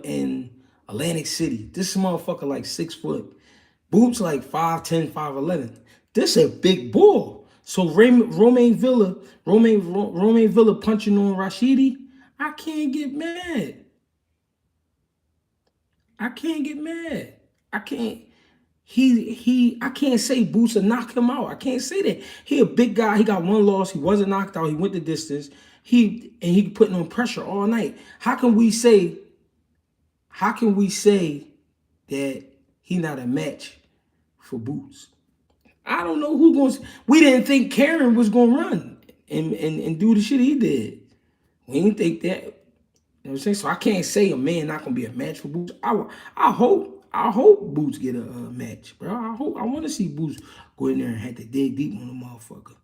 [SPEAKER 1] in Atlantic City. This motherfucker like 6 foot. Boots like 5'10", 5'11". This a big bull. So Romaine Villa punching on Rashidi. I can't get mad. I can't get mad. I can't. I can't say Boots will knock him out. I can't say that. He a big guy. He got one loss. He wasn't knocked out. He went the distance. He putting on pressure all night. How can we say that he not a match for Boots? I don't know who going. We didn't think Karen was gonna run and do the shit he did. We didn't think that. You know what I'm saying? So I can't say a man not gonna be a match for Boots. I hope Boots get a match, bro. I want to see Boots go in there and have to dig deep on the motherfucker.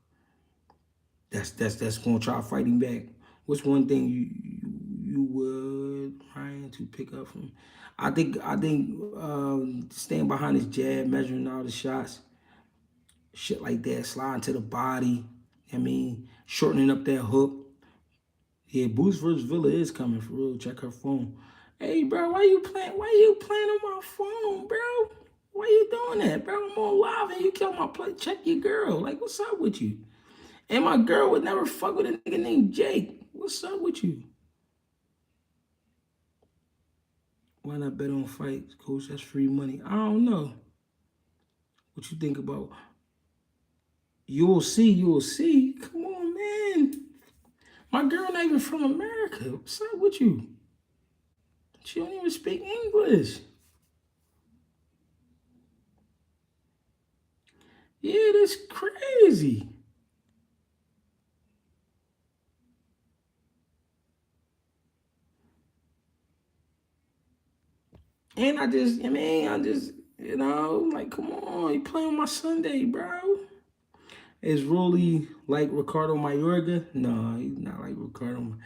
[SPEAKER 1] That's gonna try fighting back. What's one thing you would trying to pick up from? I think staying behind his jab, measuring all the shots, shit like that, sliding to the body. I mean, shortening up that hook. Yeah, Boots versus Villa is coming for real. Check her phone. Hey, bro, why you playing? Why you playing on my phone, bro? Why you doing that, bro? I'm on live and you kill my play. Check your girl. Like, what's up with you? And my girl would never fuck with a nigga named Jake. What's up with you? Why not bet on fights, coach? That's free money. I don't know. What you think about? You'll see. You'll see. Come on, man. My girl not even from America. What's up with you? She don't even speak English. Yeah, that's crazy. And like, come on, you playing on my Sunday, bro. Is Rolly like Ricardo Mayorga? No, he's not like Ricardo.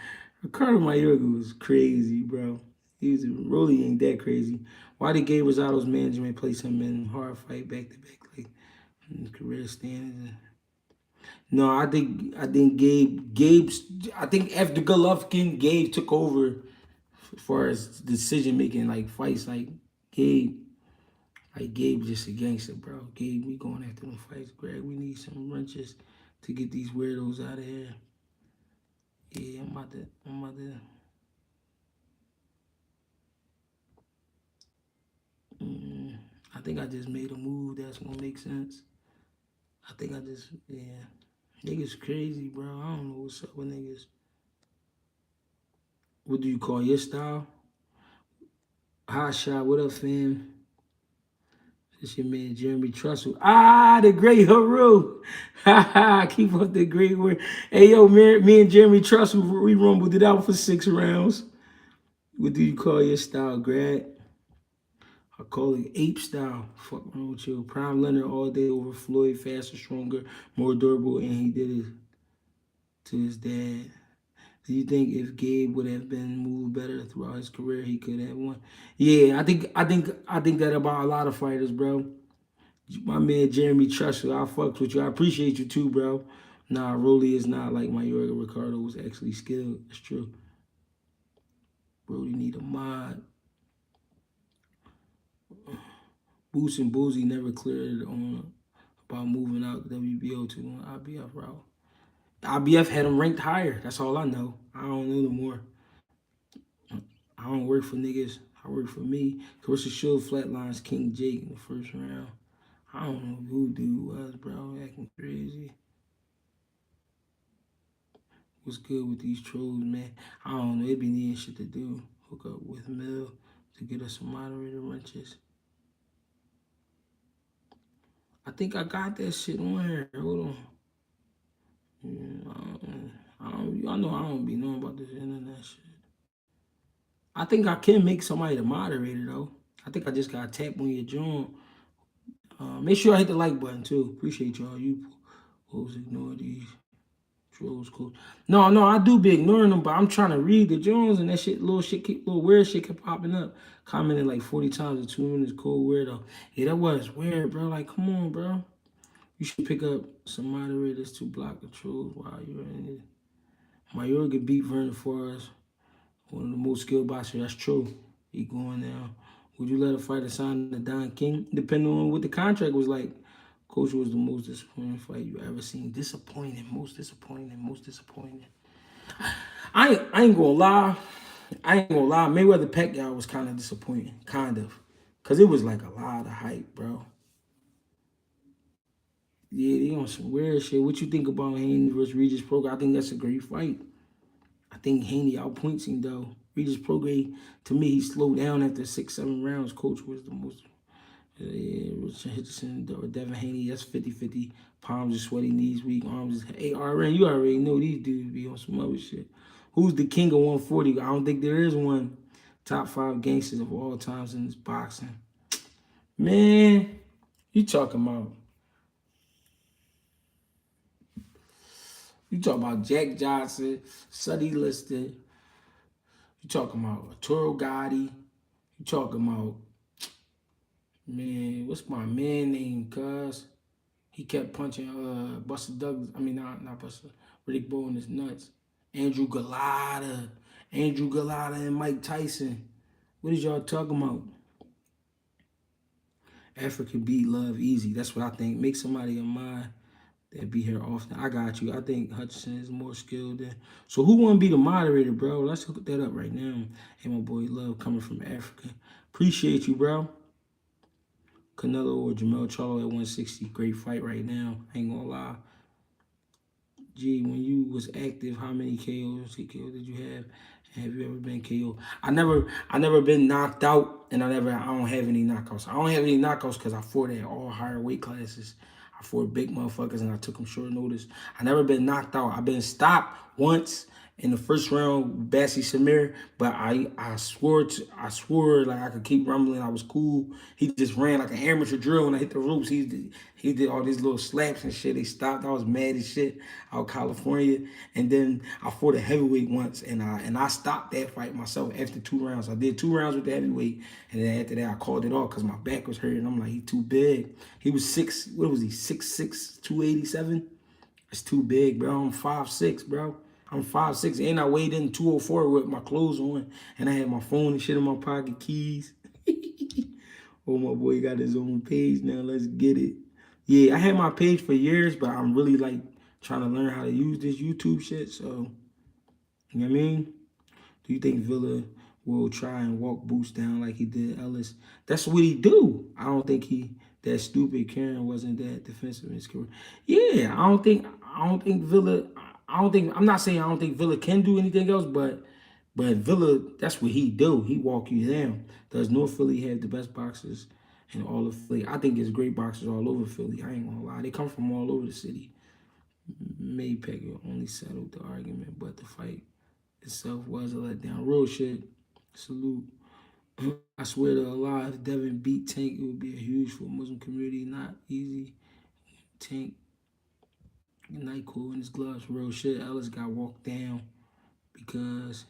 [SPEAKER 1] Ricardo Mayorga was crazy, bro. Rolly ain't that crazy. Why did Gabe Rosado's management place him in hard fight back to back like in career standings? No, I think I think after Golovkin, Gabe took over as far as decision making, like fights, Gabe, Gabe just a gangster, bro. Gabe, we going after them fights, Greg. We need some wrenches to get these weirdos out of here. Yeah, I'm about to. I think I just made a move that's gonna make sense. I think I just, yeah. Niggas crazy, bro. I don't know what's up with niggas. What do you call your style? Hot shot, what up, fam? This your man Jeremy Trussell. Ah, the great Haru. Ha ha. Keep up the great work. Hey yo, man, me and Jeremy Trussell, we rumbled it out for 6 rounds. What do you call your style, Greg? I call it ape style. Fuck wrong with you. Prime Leonard all day over Floyd, faster, stronger, more durable, and he did it to his dad. Do you think if Gabe would have been moved better throughout his career, he could have won? Yeah, I think that about a lot of fighters, bro. My man Jeremy Trusser, I fucked with you. I appreciate you too, bro. Nah, Rolly is not like my Yorga Ricardo was actually skilled. That's true. Brody need a mod. Boots and Boozy never cleared on about moving out the WBO to an IBF route. IBF had him ranked higher. That's all I know. I don't know no more. I don't work for niggas. I work for me. Carissa Shield flatlines King Jake in the first round. I don't know who dude was, bro. Acting crazy. What's good with these trolls, man? I don't know. They be needing shit to do. Hook up with Mill to get us some moderator wrenches. I think I got that shit on here. Hold on. Yeah, I know I don't be knowing about this internet shit. I think I can make somebody the moderator though. I think I just gotta tap on your joint. Make sure I hit the like button too. Appreciate y'all. You folks ignore these trolls. Cool. No, I do be ignoring them, but I'm trying to read the Jones and that shit, little weird shit kept popping up. Commenting like 40 times in 2 minutes. Cool weirdo. Yeah, that was weird, bro. Like, come on, bro. You should pick up some moderators to block the trolls while you're in it. Mayorga beat Vernon Forrest, one of the most skilled boxers. That's true. He going now. Would you let a fighter sign the Don King? Depending on what the contract was like. Coach was the most disappointing fight you ever seen. Disappointing, most disappointing, most disappointing. I ain't gonna lie. I ain't gonna lie. Mayweather Pacquiao was kind of disappointing, kind of, cause it was like a lot of hype, bro. Yeah, they on some weird shit. What you think about Haney versus Regis Prograis? I think that's a great fight. I think Haney outpoints him though. Regis Prograis, to me, he slowed down after 6, 7 rounds. Coach was the most. Yeah, Richard Hitchison or Devin Haney, that's 50-50. Palms are sweaty, knees weak, arms is. Hey, RN, you already know these dudes be on some other shit. Who's the king of 140? I don't think there is one. Top 5 gangsters of all times in this boxing. Man, you talking about. You talking about Jack Johnson, Sonny Liston. You talking about Arturo Gotti. You talking about, man, what's my man name, cuz? He kept punching Buster Douglas. I mean, not Buster. Riddick Bowe in his nuts. Andrew Galata. Andrew Galata and Mike Tyson. What is y'all talking about? Africa beat love easy. That's what I think. Make somebody of mine that be here often. I got you. I think Hutchinson is more skilled than. So who want to be the moderator, bro? Let's hook that up right now. Hey, my boy Love coming from Africa. Appreciate you, bro. Canelo or Jamel Charlo at 160. Great fight right now. Ain't gonna lie. Gee, when you was active, how many KOs, TKO did you have? And have you ever been KO? I never been knocked out, and I don't have any knockouts. I don't have any knockouts because I fought at all higher weight classes. I fought big motherfuckers, and I took them short notice. I never been knocked out. I've been stopped once in the first round, Bassi Samir, but I swore like I could keep rumbling. I was cool. He just ran like an amateur drill when I hit the ropes. He did all these little slaps and shit. They stopped. I was mad as shit out California. And then I fought a heavyweight once, and I stopped that fight myself after 2 rounds. I did 2 rounds with the heavyweight, and then after that I called it off because my back was hurting. I'm like, he too big. He was six. What was he? 6'6", 287. It's too big, bro. I'm 5'6", bro. I'm 5'6", and I weighed in 204 with my clothes on, and I had my phone and shit in my pocket, keys. Oh, my boy got his own page now. Let's get it. Yeah, I had my page for years, but I'm really like trying to learn how to use this YouTube shit. So, you know what I mean? Do you think Villa will try and walk Boots down like he did Ellis? That's what he do. I don't think he that stupid. Karen wasn't that defensive in his career. Yeah, I don't think Villa. I don't think. I'm not saying I don't think Villa can do anything else, but Villa, that's what he do. He walk you down. Does North Philly have the best boxers in all of Philly? I think there's great boxers all over Philly. I ain't gonna lie. They come from all over the city. Maypecker only settled the argument, but the fight itself was a letdown. Real shit. Salute. I swear to Allah, if Devin beat Tank, it would be a huge for Muslim community. Not easy. Tank, night cool in his gloves. Real shit. Ellis got walked down. because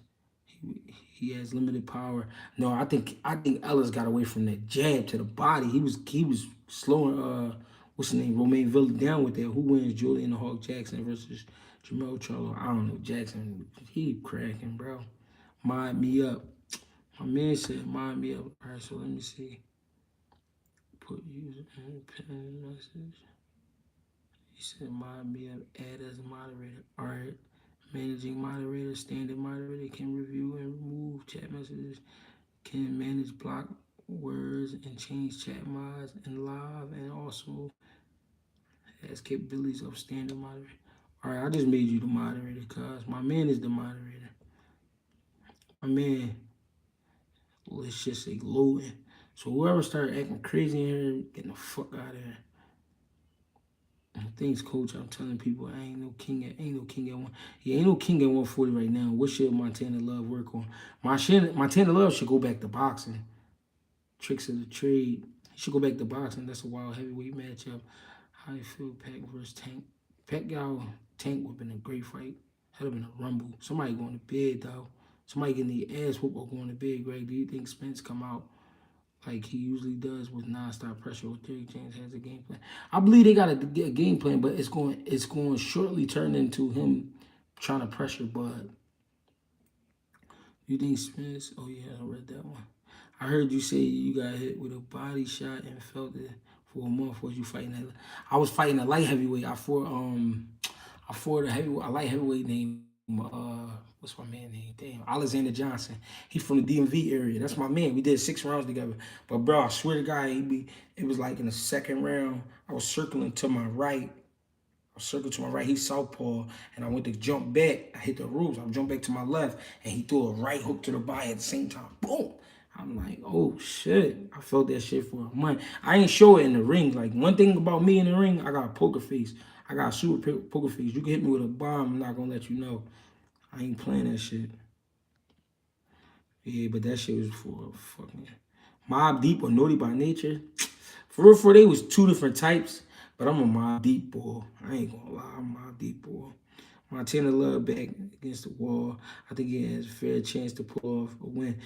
[SPEAKER 1] he has limited power. No, I think Ellis got away from that jab to the body. He was slowing what's his name, Romaine Villa down with that. Who wins, Julian the Hawk Jackson versus Jamel Charlo? I don't know. Jackson, he cracking, bro. Mind me up. My man said mind me up. All right, so let me see. Put user and pen message. He said mind me up. Add as a moderator. All right. Managing moderator, standard moderator can review and remove chat messages, can manage block words and change chat mods and live, and also has capabilities of standard moderator. All right, I just made you the moderator because my man is the moderator. My man, let's just say loading. So whoever started acting crazy in here, getting the fuck out of here. Thanks, coach. I'm telling people I ain't no king at one. Yeah, ain't no king at 140 right now. What should Montana Love work on? Montana Love should go back to boxing. Tricks of the trade. He should go back to boxing. That's a wild heavyweight matchup. How you feel, Pac versus Tank? Pacquiao Tank would have been a great fight. That'd have been a rumble. Somebody going to bed though. Somebody getting the ass whoop or going to bed. Greg, do you think Spence come out like he usually does with nonstop pressure, or Terry James has a game plan? I believe they got a game plan, but it's going to shortly turn into him trying to pressure Bud. You think Spence? Oh yeah, I read that one. I heard you say you got hit with a body shot and felt it for a month. Was you fighting that? I was fighting a light heavyweight. I fought a light heavyweight named what's my man name? Damn, Alexander Johnson. He's from the DMV area. That's my man. We did 6 rounds together. But bro, I swear to God, it was like in the second round, I was circling to my right. I circled to my right, he's southpaw, and I went to jump back. I hit the ropes. I jumped back to my left, and he threw a right hook to the body at the same time. Boom! I'm like, oh shit. I felt that shit for a month. I ain't show it in the ring. Like, one thing about me in the ring, I got a poker face. I got a super poker face. You can hit me with a bomb, I'm not gonna let you know. I ain't playing that shit. Yeah, but that shit was for fucking Mob Deep or Naughty by Nature. For real, they was 2 different types, but I'm a Mob Deep boy. I ain't gonna lie, I'm a Mob Deep boy. Montana Love back against the wall. I think he has a fair chance to pull off a win.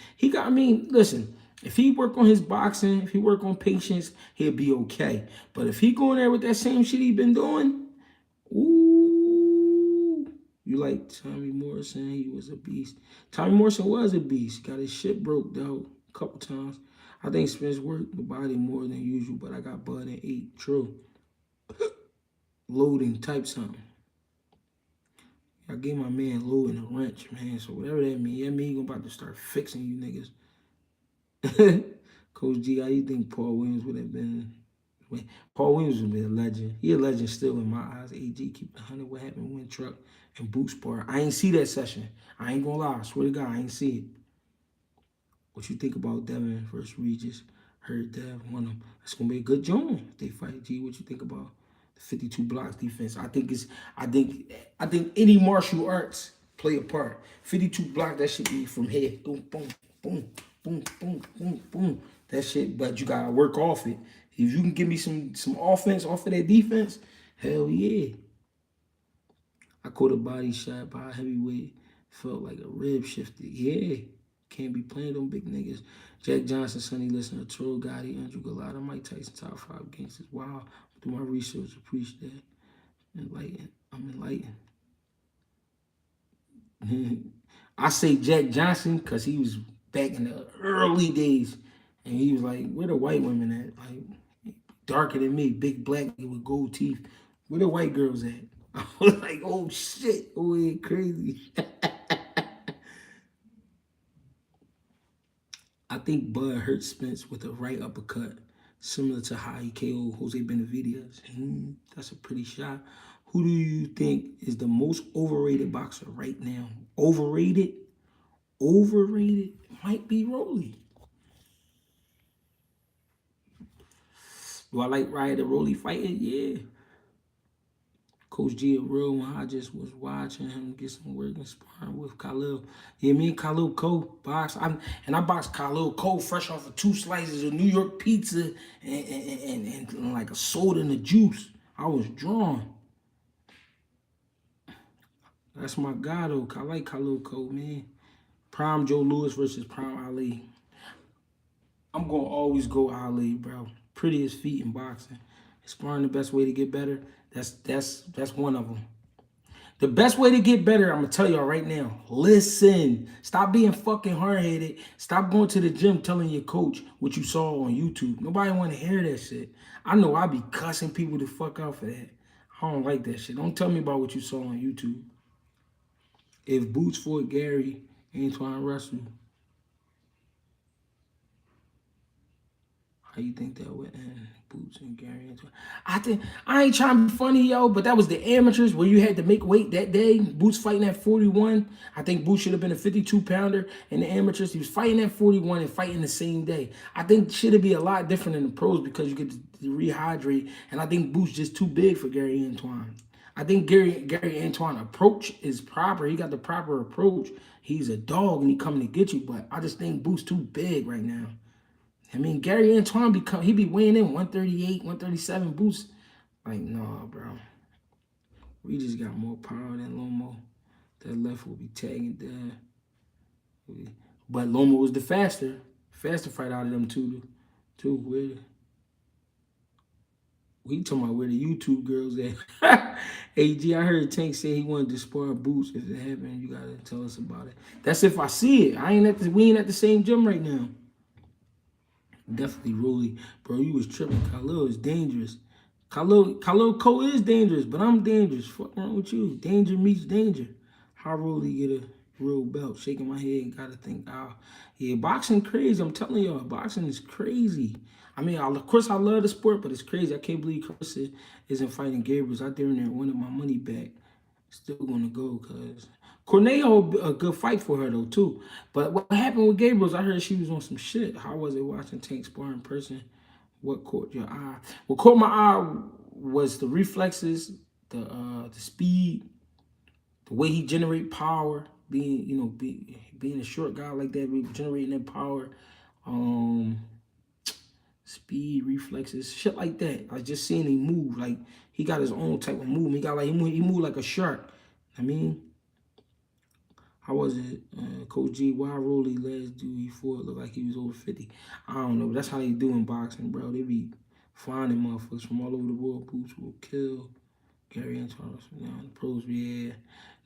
[SPEAKER 1] Listen, if he work on his boxing, if he work on patience, he'll be okay. But if he going there with that same shit he been doing, ooh, you like Tommy Morrison, he was a beast. Tommy Morrison was a beast. Got his shit broke though a couple times. I think Spence worked the body more than usual, but I got Bud and 8. True. Loading, type something. I gave my man Lou in a wrench, man. So whatever that means, that mean he about to start fixing you niggas. Coach G, how you think Paul Williams would have been? Paul Williams would be a legend. He a legend still in my eyes. AG keep the 100. What happened when truck and boot spar? I ain't see that session. I ain't gonna lie. I swear to God, I ain't see it. What you think about Devin versus Regis? Heard Dev won them. It's gonna be a good joint if they fight. G, what you think about the 52 blocks defense? I think any martial arts play a part. 52 block, that should be from head. Boom, boom, boom, boom, boom, boom, boom. That shit, but you gotta work off it. If you can give me some offense off of that defense, hell yeah. I caught a body shot by a heavyweight. Felt like a rib shifted. Yeah. Can't be playing them big niggas. Jack Johnson, Sonny Listener, Troll Gotti, Andrew Galata, Mike Tyson, top 5 gangsters. Wow. Do my research, appreciate that. Enlightened. I'm enlightened. I say Jack Johnson because he was back in the early days. And he was like, where the white women at? Like, darker than me, big black with gold teeth. Where the white girls at? I was like, oh shit. Oh, yeah, crazy. I think Bud hurt Spence with a right uppercut, similar to how he KO'd Jose Benavidez. That's a pretty shot. Who do you think is the most overrated boxer right now? Overrated? Overrated? Might be Rolly. Do I like Ryder Rolly fighting? Yeah. Coach G a real one. I just was watching him get some work and sparring with Khalil. Yeah, me and Khalil Cole boxed. I boxed Khalil Cole fresh off of 2 slices of New York pizza and like a soda and a juice. I was drawn. That's my guy though. I like Khalil Cole, man. Prime Joe Louis versus Prime Ali. I'm gonna always go Ali, bro. Prettiest feet in boxing. Sparring the best way to get better. That's one of them. The best way to get better, I'm gonna tell y'all right now. Listen. Stop being fucking hard-headed. Stop going to the gym telling your coach what you saw on YouTube. Nobody wanna hear that shit. I know I be cussing people the fuck out for that. I don't like that shit. Don't tell me about what you saw on YouTube. If Boots fought Gary Antoine Russell, how you think that would end? Boots and Gary Antoine. I ain't trying to be funny, yo, but that was the amateurs where you had to make weight that day. Boots fighting at 41. I think Boots should have been a 52 pounder in the amateurs. He was fighting at 41 and fighting the same day. I think should be a lot different in the pros because you get to rehydrate. And I think Boots just too big for Gary Antoine. I think Gary Antoine approach is proper. He got the proper approach. He's a dog and he coming to get you, but I just think Boots too big right now. I mean, Gary Antoine he be weighing in 138, 137 Boots. Like, nah, bro. We just got more power than Lomo. That left will be tagging down. But Lomo was the faster fight out of them two. We talking about where the YouTube girls at. AG, I heard Tank say he wanted to spar Boots. If it happened, you gotta tell us about it. That's if I see it. We ain't at the same gym right now. Definitely Rolly. Bro, you was tripping. Khalil is dangerous. Khalil Cole is dangerous, but I'm dangerous. Fuck wrong with you? Danger meets danger. How Rolly get a real belt? Shaking my head and gotta think, yeah, boxing crazy. I'm telling y'all, boxing is crazy. I mean, of course I love the sport, but it's crazy. I can't believe Chris isn't fighting Gabriel's out there and they're winning my money back. Still gonna go, cause Corneo a good fight for her though too. But what happened with Gabriel's? I heard she was on some shit. How was it watching Tank spar in person? What caught your eye? What caught my eye was the reflexes, the speed, the way he generate power. Being a short guy like that, generating that power, speed, reflexes, shit like that. I just seeing him move. Like he got his own type of movement. He moved like a shark. I mean, how was it? Coach G, why Rolly last dude he fought looked like he was over 50? I don't know. That's how they do in boxing, bro. They be finding motherfuckers from all over the world. Boots will kill Gary Antoine. You know, the pros, yeah.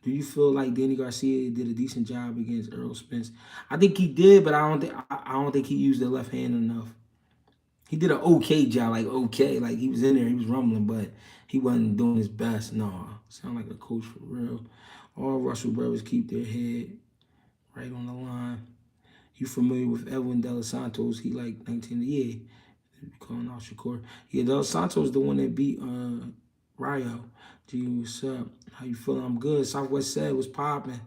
[SPEAKER 1] Do you feel like Danny Garcia did a decent job against Earl Spence? I think he did, but I don't think he used the left hand enough. He did an okay job, like he was in there, he was rumbling, but he wasn't doing his best. No, sound like a coach for real. All Russell brothers keep their head right on the line. You familiar with Edwin De Los Santos? He like 19. Yeah, calling out Shakur. Yeah, De Los Santos the one that beat Ryo. G, what's up? How you feeling? I'm good. Southwest said was popping.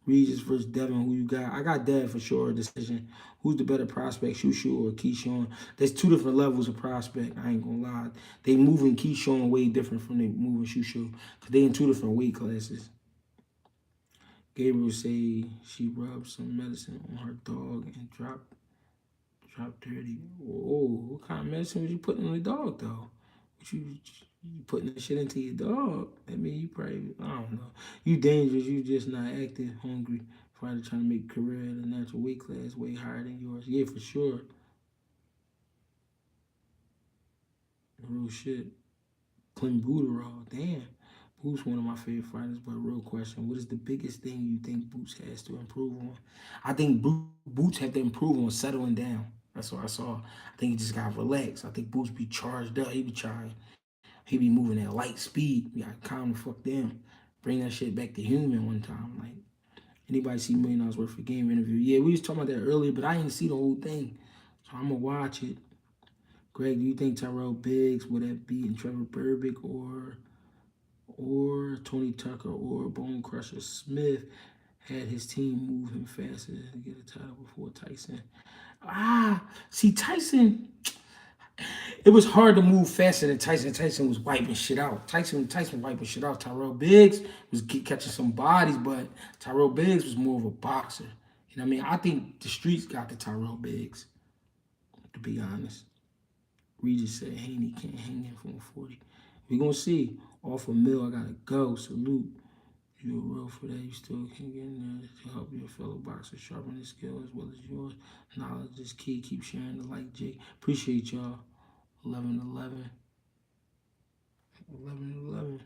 [SPEAKER 1] Regis versus Devin, who you got? I got Dev for sure. Decision. Who's the better prospect, Shushu or Keyshawn? There's two different levels of prospect. I ain't gonna lie. They moving Keyshawn way different from they moving Shushu because they in two different weight classes. Gabriel say she rubbed some medicine on her dog and dropped 30. Oh, what kind of medicine was you putting on the dog though? What you putting that shit into your dog? I mean, you probably, I don't know. You dangerous. You just not acting hungry. Fighter trying to make a career at a natural weight class way higher than yours. Yeah, for sure. Real shit. Clint Booterall. Damn. Boots one of my favorite fighters, but real question, what is the biggest thing you think Boots has to improve on? I think Boots have to improve on settling down. That's what I saw. I think he just got relaxed. I think Boots be charged up. He be trying. He be moving at light speed. You gotta calm the fuck down. Bring that shit back to human one time. Like, anybody see $1 million worth of game interview? Yeah, we was talking about that earlier, but I didn't see the whole thing. So I'm gonna watch it. Greg, do you think Tyrell Biggs would have beaten Trevor Burbick or Tony Tucker or Bone Crusher Smith had his team move him faster to get a title before Tyson? See, Tyson, it was hard to move faster than Tyson. Tyson was wiping shit out. Tyson wiping shit out. Tyrell Biggs was catching some bodies, but Tyrell Biggs was more of a boxer. You know what I mean? I think the streets got the Tyrell Biggs, to be honest. Regis said Haney can't hang in from 40. We gonna see. Off a mill, I gotta go. Salute. You're real for that. You still can get in there to help your fellow boxers sharpen their skill as well as yours. Knowledge is key. Keep sharing the like, Jake. Appreciate y'all. 11-11. 11-11.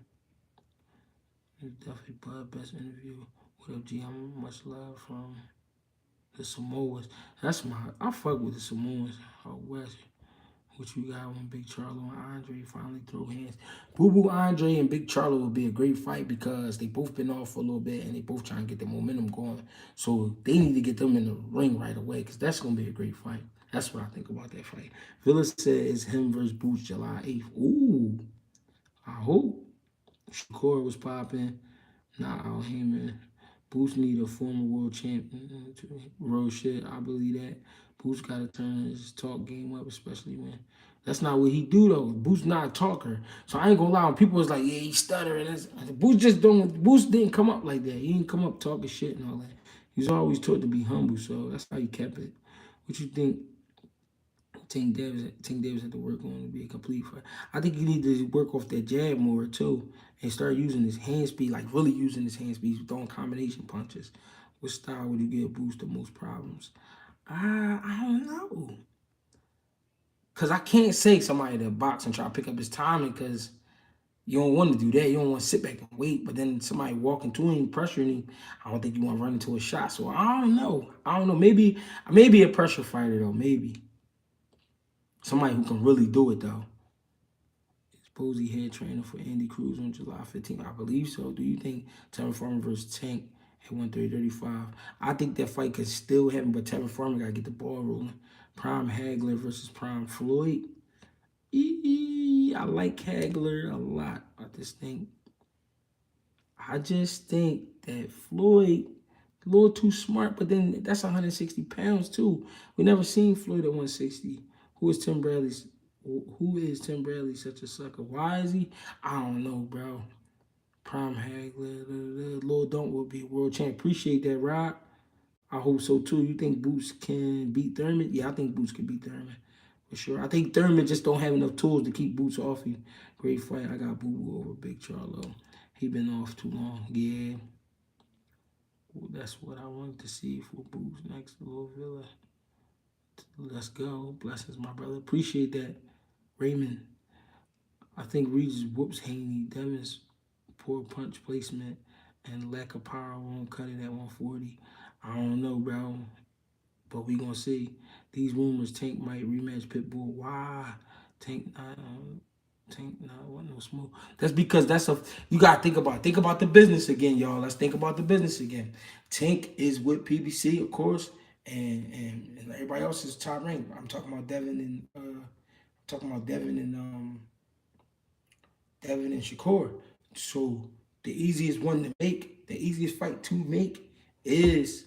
[SPEAKER 1] It's definitely Bud best interview. What up, G? I'm much love from the Samoas. I fuck with the Samoans out west. What you got when Big Charlo and Andre finally throw hands? Boo Boo Andre and Big Charlo would be a great fight because they both been off for a little bit and they both trying to get their momentum going. So they need to get them in the ring right away because that's gonna be a great fight. That's what I think about that fight. Villa says him versus Boots July 8th. Ooh, I hope. Shakur was popping. Nah, Al Heyman. Boots need a former world champion. Real shit, I believe that. Boots got to turn his talk game up, especially when that's not what he do though. Boots not a talker, so I ain't gonna lie. When people was like, "Yeah, he stuttering," Boots just don't. Boots didn't come up like that. He didn't come up talking shit and all that. He's always taught to be humble, so that's how he kept it. What you think? Tank Davis had to work on to be a complete fight. I think you need to work off that jab more too and start using his hand speed, like really using his hand speed, throwing combination punches. What style would you give Boost the most problems? I don't know. Cause I can't say somebody that box and try to pick up his timing because you don't want to do that. You don't want to sit back and wait. But then somebody walking to him, pressuring him, I don't think you want to run into a shot. So I don't know. I don't know. Maybe a pressure fighter though. Maybe somebody who can really do it though. Posey head trainer for Andy Cruz on July 15th. I believe so. Do you think Tevin Farmer versus Tank at 130-35? I think that fight could still happen, but Tevin Farmer got to get the ball rolling. Prime Hagler versus Prime Floyd. I like Hagler a lot. I just think that Floyd a little too smart, but then that's 160 pounds too. We never seen Floyd at 160. Who is Tim Bradley's? Who is Tim Bradley such a sucker? Why is he? I don't know, bro. Prime Hagler, Lil Don't will be world champ. Appreciate that, Rob. I hope so too. You think Boots can beat Thurman? Yeah, I think Boots can beat Thurman for sure. I think Thurman just don't have enough tools to keep Boots off him. Great fight. I got Boo Boo over Big Charlo. He been off too long. Yeah. Well, that's what I wanted to see for Boots next to Little Villa. Let's go. Blessings, my brother. Appreciate that. Raymond. I think Regis whoops Haney. Devin's poor punch placement and lack of power won't cut it at 140. I don't know, bro. But we gonna see. These rumors Tank might rematch Pitbull. Why? Tank not want no smoke. That's because you gotta think about the business again, y'all. Let's think about the business again. Tank is with PBC, of course, and everybody else is top ranked. I'm talking about Devin and Shakur. So the easiest fight to make is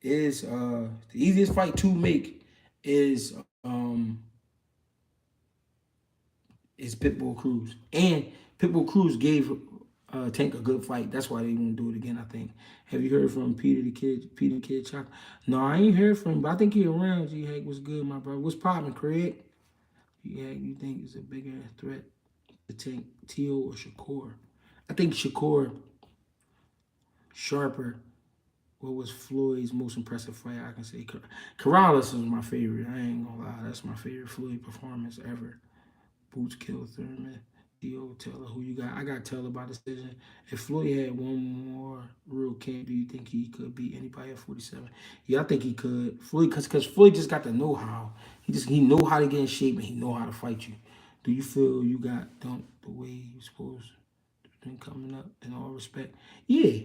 [SPEAKER 1] the easiest fight to make is is Pitbull Cruz. And Pitbull Cruz gave Tank a good fight. That's why they won't do it again, I think. Have you heard from Peter the Kid Chocolate? No, I ain't heard from him, but I think he around. G Hack was good, my brother. What's poppin', Craig? G Hack, you think is a bigger threat to Tank, Tio or Shakur? I think Shakur sharper. What was Floyd's most impressive fight? I can say Corrales was my favorite. I ain't gonna lie, that's my favorite Floyd performance ever. Boots killed Thurman. Theo Taylor, who you got? I got Taylor by decision. If Floyd had one more real camp, do you think he could beat anybody at 47? Yeah, I think he could. Floyd, because Floyd just got the know-how. He know how to get in shape and he know how to fight you. Do you feel you got dumped the way you supposed to been coming up in all respect? Yeah,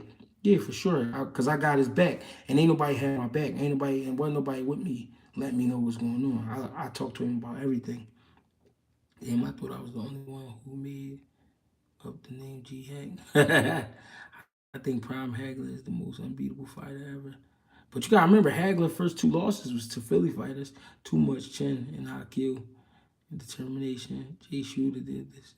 [SPEAKER 1] for sure. Because I got his back and ain't nobody had my back. And wasn't nobody with me letting me know what's going on. I talked to him about everything. Damn, I thought I was the only one who made up the name G Hack. I think Prime Hagler is the most unbeatable fighter ever. But you gotta remember, Hagler's first two losses was to Philly fighters. Too much chin and IQ and determination. Jay Shooter did this.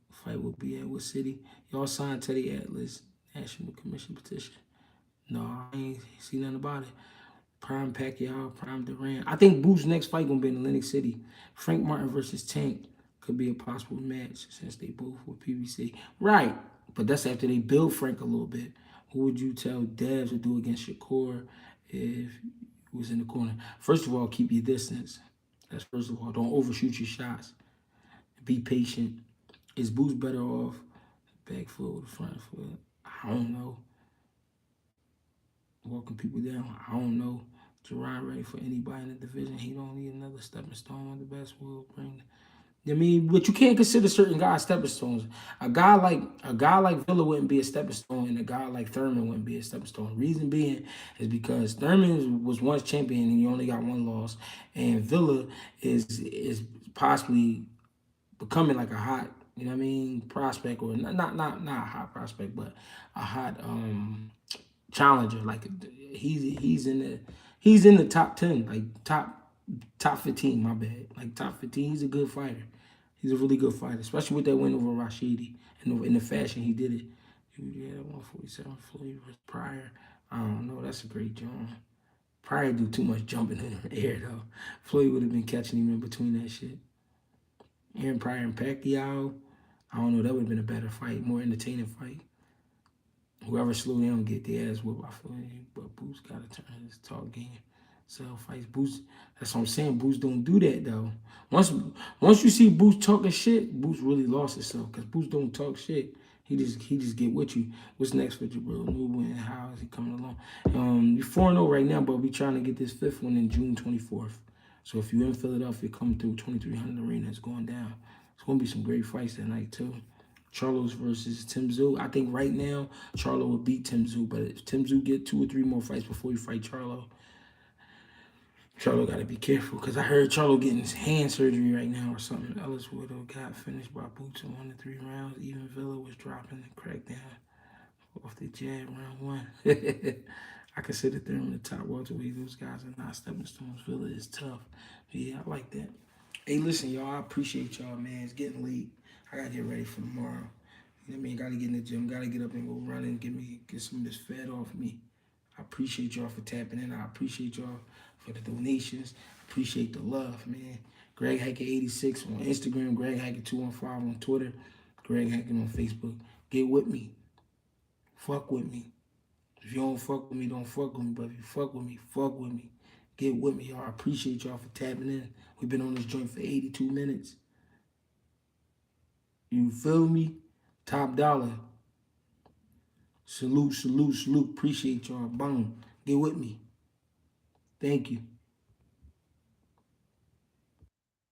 [SPEAKER 1] Fight will be at what city? Y'all signed Teddy Atlas National Commission petition. No, I ain't see nothing about it. Prime Pacquiao, Prime Durant. I think Boo's next fight gonna be in Atlantic City. Frank Martin versus Tank could be a possible match since they both were PBC. Right. But that's after they build Frank a little bit. Who would you tell Devs to do against Shakur if he was in the corner? First of all, keep your distance. That's first of all. Don't overshoot your shots. Be patient. Is Boots better off back foot or front foot? I don't know. Walking people down. I don't know. Gerard ready for anybody in the division. He don't need another stepping stone. The best will bring. I mean, but you can't consider certain guys stepping stones. A guy like Villa wouldn't be a stepping stone, and a guy like Thurman wouldn't be a stepping stone. Reason being is because Thurman was once champion and he only got one loss, and Villa is possibly becoming like a hot, you know what I mean, prospect, or not a hot prospect, but a hot challenger. Like he's in the top 10, like top 15. My bad, like top 15. He's a good fighter. He's a really good fighter, especially with that win over Rashidi and in the fashion he did it. Yeah, 147 Floyd versus Pryor. I don't know. That's a great jump. Pryor do too much jumping in the air though. Floyd would have been catching him in between that shit. Aaron Pryor and Pacquiao. I don't know. That would have been a better fight, more entertaining fight. Whoever slew them get their ass whooped. I feel like, but Boots got to turn his talk game. Sell fights. Boots. That's what I'm saying. Boots don't do that though. Once you see Boots talking shit, Boots really lost himself because Boots don't talk shit. He just get with you. What's next for you, bro? New win. How is he coming along? You're 4-0 right now, but we trying to get this fifth one in June 24th. So if you're in Philadelphia, come through 2300 Arena. It's going down. It's gonna be some great fights that night too. Charlo's versus Tim Tszyu. I think right now Charlo will beat Tim Tszyu, but if Tim Tszyu get 2 or 3 more fights before he fight Charlo, Charlo got to be careful because I heard Charlo getting his hand surgery right now or something. Ellis would have got finished by Boots in 1 to 3 rounds. Even Villa was dropping the crackdown off the jab round 1. I consider them the top welterweight. Those guys are not stepping stones. Villa is tough. But yeah, I like that. Hey, listen, y'all. I appreciate y'all, man. It's getting late. I gotta get ready for tomorrow. You know what I mean? Gotta get in the gym. Gotta get up and go running. Get some of this fat off me. I appreciate y'all for tapping in. I appreciate y'all for the donations. I appreciate the love, man. Greg Hackett 86 on Instagram. Greg Hackett 215 on Twitter. Greg Hackett on Facebook. Get with me. Fuck with me. If you don't fuck with me, don't fuck with me. But if you fuck with me, fuck with me. Get with me, y'all. I appreciate y'all for tapping in. We've been on this joint for 82 minutes. You feel me? Top dollar. Salute, salute, salute. Appreciate y'all. Boom. Get with me. Thank you.